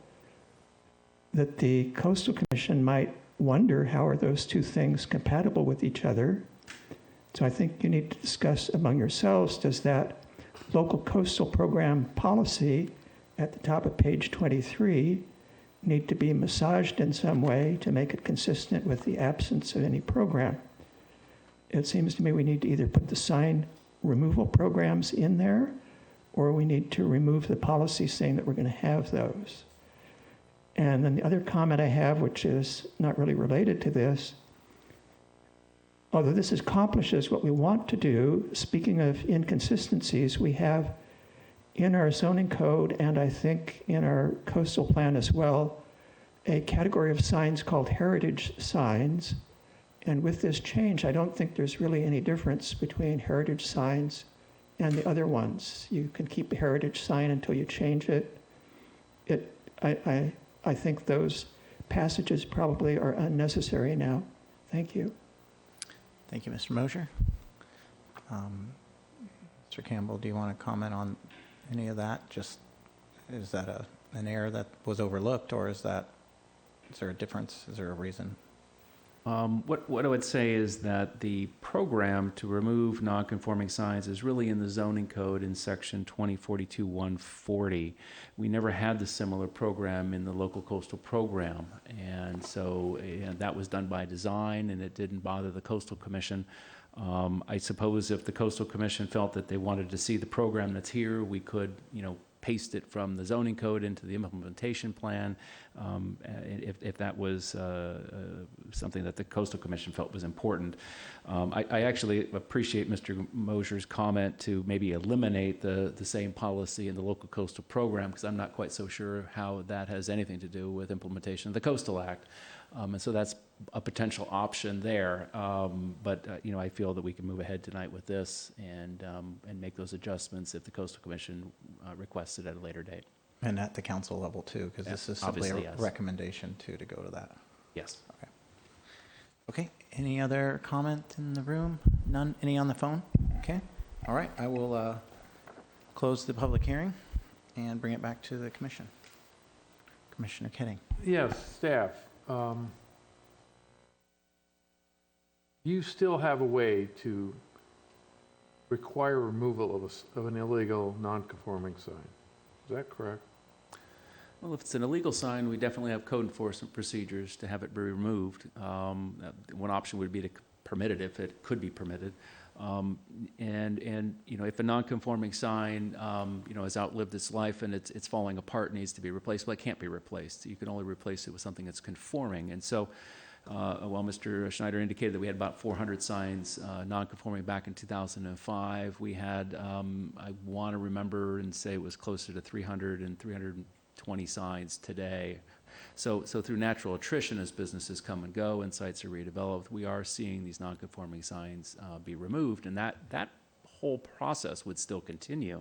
that the Coastal Commission might wonder how are those two things compatible with each other. So I think you need to discuss among yourselves, does that local coastal program policy at the top of page 23 need to be massaged in some way to make it consistent with the absence of any program? It seems to me we need to either put the sign removal programs in there, or we need to remove the policy saying that we're going to have those. And then the other comment I have, which is not really related to this, although this accomplishes what we want to do, speaking of inconsistencies, we have in our zoning code, and I think in our coastal plan as well, a category of signs called heritage signs. And with this change, I don't think there's really any difference between heritage signs and the other ones. You can keep a heritage sign until you change it. I think those passages probably are unnecessary now. Thank you. Thank you, Mr. Mosher. Mr. Campbell, do you want to comment on any of that? Just, is that an error that was overlooked, or is there a difference? Is there a reason? What I would say is that the program to remove non-conforming signs is really in the zoning code in section 2042-140. We never had the similar program in the local coastal program, and so that was done by design, and it didn't bother the Coastal Commission. I suppose if the Coastal Commission felt that they wanted to see the program that's here, we could, paste it from the zoning code into the implementation plan, if that was something that the Coastal Commission felt was important. I actually appreciate Mr. Mosher's comment to maybe eliminate the same policy in the local coastal program, because I'm not quite so sure how that has anything to do with implementation of the Coastal Act. And so that's a potential option there. But I feel that we can move ahead tonight with this and make those adjustments if the Coastal Commission requests it at a later date. And at the council level too, because this is simply a recommendation to go to that. Yes. Okay. Okay. Any other comment in the room? None? Any on the phone? Okay. All right. I will close the public hearing and bring it back to the commission. Commissioner Kenning. Yes, staff. You still have a way to require removal of an illegal non-conforming sign. Is that correct? Well, if it's an illegal sign, we definitely have code enforcement procedures to have it be removed. One option would be to permit it if it could be permitted. If a non-conforming sign, has outlived its life and it's falling apart, needs to be replaced, well, it can't be replaced. You can only replace it with something that's conforming. And so, while Mr. Schneider indicated that we had about 400 signs non-conforming back in 2005, we had, I want to remember and say it was closer to 300 and 320 signs today. So through natural attrition, as businesses come and go and sites are redeveloped, we are seeing these non-conforming signs be removed, and that whole process would still continue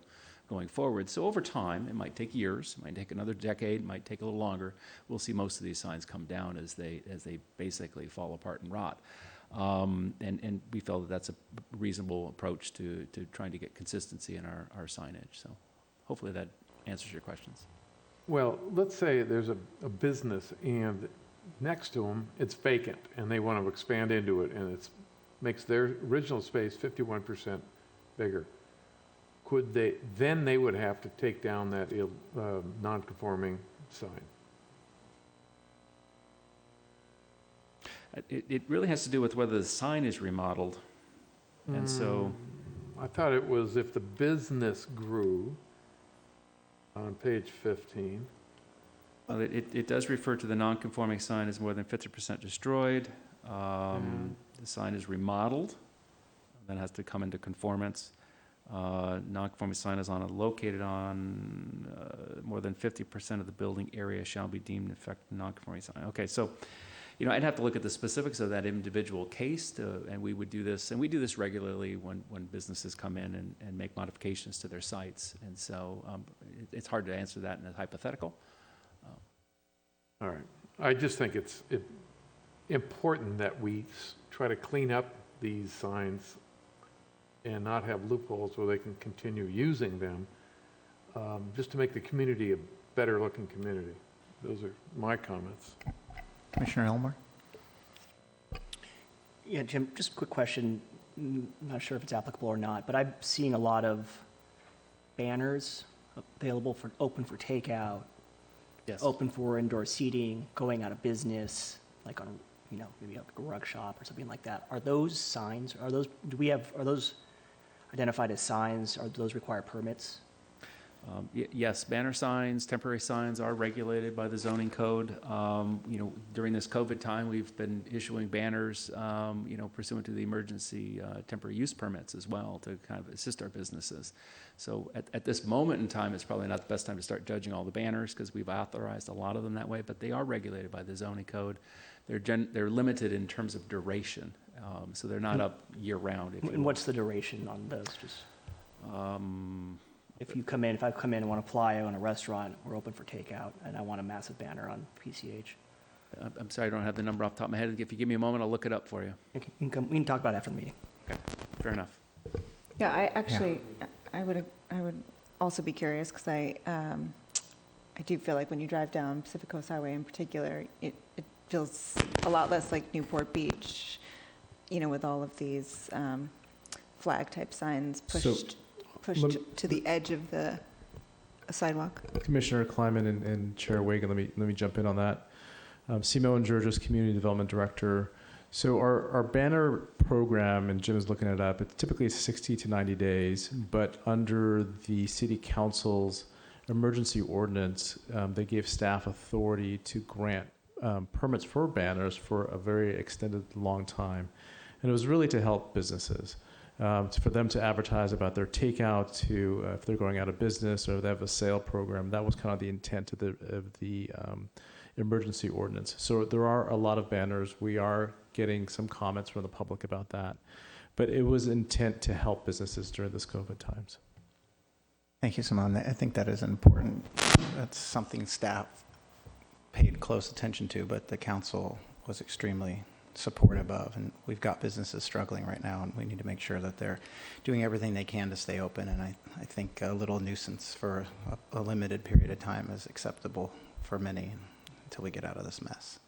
going forward. So over time, it might take years, it might take another decade, it might take a little longer. We'll see most of these signs come down as they basically fall apart and rot. And we felt that that's a reasonable approach to trying to get consistency in our signage. So hopefully that answers your questions. Well, let's say there's a business and next to them, it's vacant and they want to expand into it and it makes their original space 51% bigger. Could they would have to take down that non-conforming sign? It really has to do with whether the sign is remodeled. And so, I thought it was if the business grew on page 15. well, it does refer to the non-conforming sign as more than 50% destroyed. The sign is remodeled, then has to come into conformance. Non-conforming sign is located on more than 50% of the building area shall be deemed in fact non-conforming sign. Okay, so, I'd have to look at the specifics of that individual case, and we would do this, and we do this regularly when businesses come in and make modifications to their sites. And so it's hard to answer that in a hypothetical. All right. I just think it's important that we try to clean up these signs and not have loopholes where they can continue using them, just to make the community a better-looking community. Those are my comments. Commissioner Elmore? Yeah, Jim, just a quick question. I'm not sure if it's applicable or not, but I'm seeing a lot of banners available for open for takeout, Yes. open for indoor seating, going out of business, like on, maybe a rug shop or something like that. Are those signs, are those identified as signs? Are those require permits? Yes, banner signs, temporary signs are regulated by the zoning code. During this COVID time, we've been issuing banners, pursuant to the emergency temporary use permits as well to kind of assist our businesses. So at this moment in time, it's probably not the best time to start judging all the banners because we've authorized a lot of them that way, but they are regulated by the zoning code. They're limited in terms of duration, so they're not up year round. And what's the duration on those? Just if I come in and want to apply, I own a restaurant, we're open for takeout, and I want a massive banner on PCH. I'm sorry, I don't have the number off the top of my head. If you give me a moment, I'll look it up for you. We can talk about it after the meeting. Okay, fair enough. Yeah, I would also be curious because I do feel like when you drive down Pacific Coast Highway in particular, it feels a lot less like Newport Beach, with all of these flag type signs pushed to the edge of the sidewalk. Commissioner Kleiman and Chair Wagon, let me jump in on that. Simo and Georgia's Community Development Director. So our banner program, and Jim is looking it up, it's typically 60 to 90 days, but under the City Council's emergency ordinance, they gave staff authority to grant permits for banners for a very extended long time. And it was really to help businesses. For them to advertise about their takeout, to if they're going out of business or they have a sale program. That was kind of the intent of the emergency ordinance. So there are a lot of banners. We are getting some comments from the public about that, but it was intent to help businesses during this COVID times. Thank you, Simone. I think that is important. That's something staff paid close attention to, but the council was extremely supportive of, and we've got businesses struggling right now, and we need to make sure that they're doing everything they can to stay open, and I think a little nuisance for a limited period of time is acceptable for many until we get out of this mess.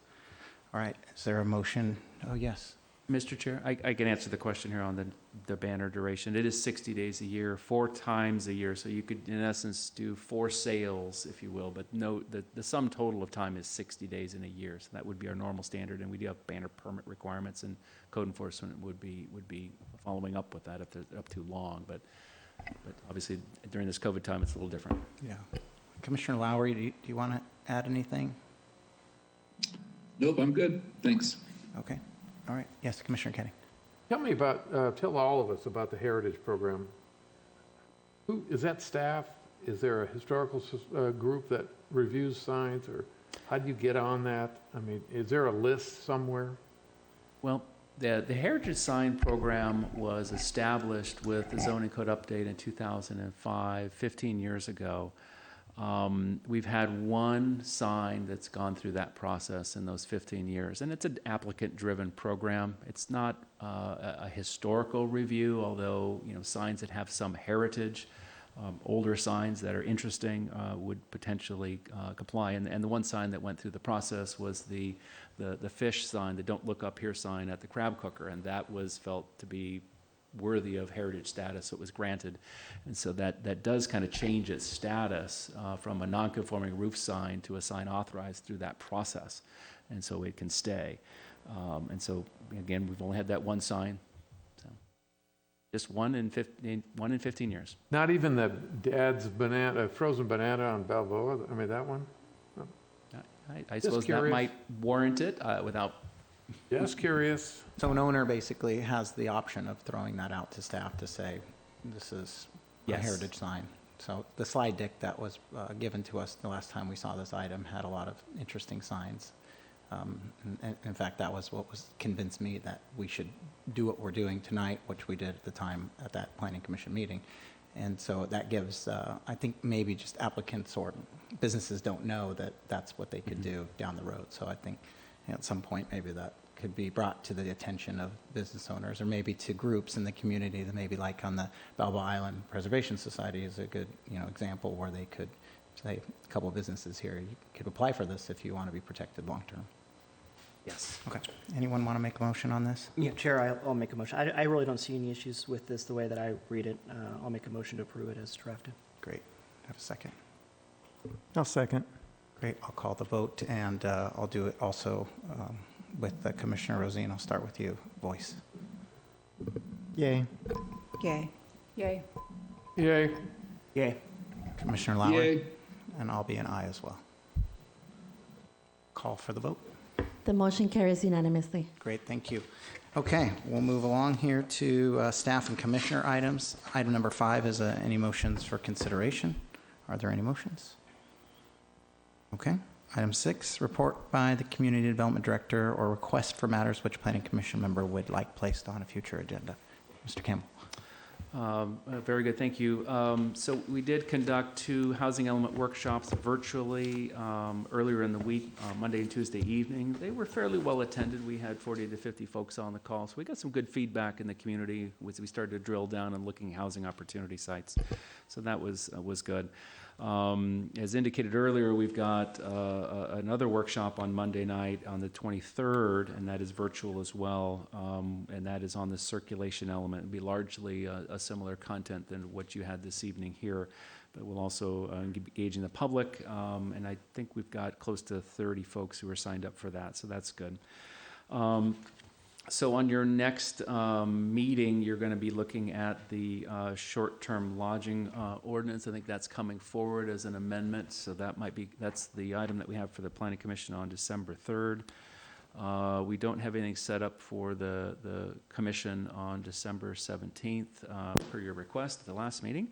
All right, is there a motion? Oh, yes. Mr. Chair, I can answer the question here on the banner duration. It is 60 days a year, 4 times a year, so you could, in essence, do 4 sales, if you will, but no, the sum total of time is 60 days in a year, so that would be our normal standard, and we do have banner permit requirements, and code enforcement would be following up with that if they're up too long, but obviously during this COVID time, it's a little different. Yeah. Commissioner Lowry, do you want to add anything? Nope, I'm good. Thanks. Okay. All right. Yes, Commissioner Kenny. Tell all of us about the Heritage Program. Who is that staff? Is there a historical group that reviews signs, or how do you get on that? I mean, is there a list somewhere? Well, the Heritage Sign Program was established with the zoning code update in 2005, 15 years ago. We've had one sign that's gone through that process in those 15 years, and it's an applicant-driven program. It's not a historical review, although, you know, signs that have some heritage, older signs that are interesting would potentially comply. And the one sign that went through the process was the fish sign, the "Don't Look Up Here" sign at the crab cooker, and that was felt to be worthy of heritage status, so it was granted. And so that does kind of change its status from a non-conforming roof sign to a sign authorized through that process, and so it can stay. And so, again, we've only had that one sign, so just one in 15 years. Not even the dad's banana, frozen banana on Balboa, I mean, that one? I suppose that might warrant it without... Just curious. So an owner basically has the option of throwing that out to staff to say, this is a Yes. heritage sign. So the slide deck that was given to us the last time we saw this item had a lot of interesting signs. In fact, that was what convinced me that we should do what we're doing tonight, which we did at the time at that Planning Commission meeting. And so that gives, I think maybe just applicants or businesses don't know that that's what they could do down the road. So I think, you know, at some point, maybe that could be brought to the attention of business owners, or maybe to groups in the community that maybe, like on the Balboa Island Preservation Society is a good, you know, example where they could say, a couple of businesses here, you could apply for this if you want to be protected long-term. Yes. Okay. Anyone want to make a motion on this? Yeah, Chair, I'll make a motion. I really don't see any issues with this the way that I read it. I'll make a motion to approve it as drafted. Great. Have a second. I'll second. Great. I'll call the vote, and I'll do it also with Commissioner Rosine. I'll start with you. Voice. Yay. Yay. Yay. Yay. Yay. Commissioner Lowry? Yay. And I'll be an aye as well. Call for the vote. The motion carries unanimously. Great, thank you. Okay, we'll move along here to staff and commissioner items. Item number 5 is any motions for consideration. Are there any motions? Okay. Item 6, report by the Community Development Director or request for matters which Planning Commission member would like placed on a future agenda. Mr. Campbell. Very good, thank you. So we did conduct 2 housing element workshops virtually earlier in the week, Monday and Tuesday evening. They were fairly well attended. We had 40 to 50 folks on the call, so we got some good feedback in the community as we started to drill down and looking at housing opportunity sites. So that was good. As indicated earlier, we've got another workshop on Monday night on the 23rd, and that is virtual as well, and that is on the circulation element. It'll be largely a similar content than what you had this evening here, but we'll also engage in the public, and I think we've got close to 30 folks who are signed up for that, so that's good. So on your next meeting, you're going to be looking at the short-term lodging ordinance. I think that's coming forward as an amendment, so that's the item that we have for the Planning Commission on December 3rd. We don't have anything set up for the commission on December 17th per your request at the last meeting.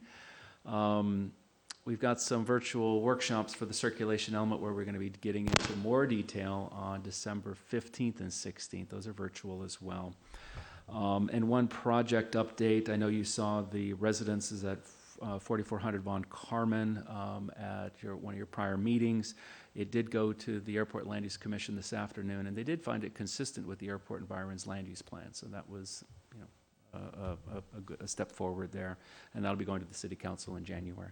We've got some virtual workshops for the circulation element where we're going to be getting into more detail on December 15th and 16th. Those are virtual as well. And one project update, I know you saw the residences at 4400 Von Carmen at one of your prior meetings. It did go to the Airport Land Use Commission this afternoon, and they did find it consistent with the Airport Environment's land use plan. So that was, you know, a step forward there, and that'll be going to the City Council in January.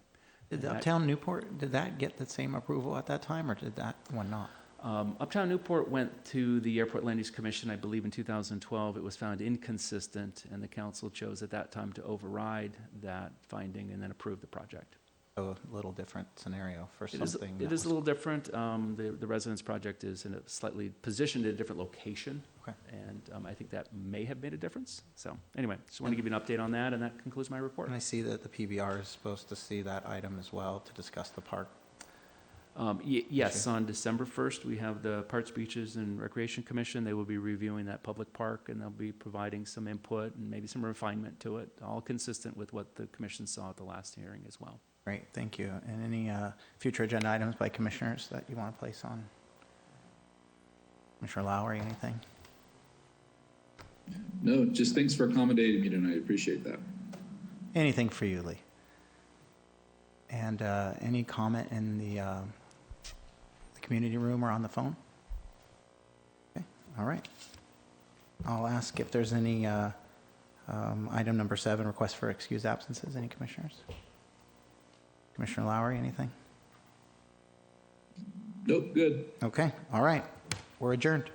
Did Uptown Newport, did that get the same approval at that time, or did that one not? Uptown Newport went to the Airport Land Use Commission, I believe in 2012. It was found inconsistent, and the council chose at that time to override that finding and then approve the project. So a little different scenario for It is something. a little different. The residence project is in a slightly positioned in a different location. Okay. And I think that may have made a difference. So anyway, just want to give you an update on that, and that concludes my report. And I see that the PBR is supposed to see that item as well to discuss the park. Yes, on December 1st, we have the Parks, Beaches, and Recreation Commission. They will be reviewing that public park, and they'll be providing some input and maybe some refinement to it, all consistent with what the commission saw at the last hearing as well. Great, thank you. And any future agenda items by commissioners that you want to place on? Commissioner Lowry, anything? No, just thanks for accommodating me tonight. I appreciate that. Anything for you, Lee? And any comment in the community room or on the phone? Okay, all right. I'll ask if there's any item number 7, request for excused absences. Any commissioners? Commissioner Lowry, anything? Nope, good. Okay, all right. We're adjourned.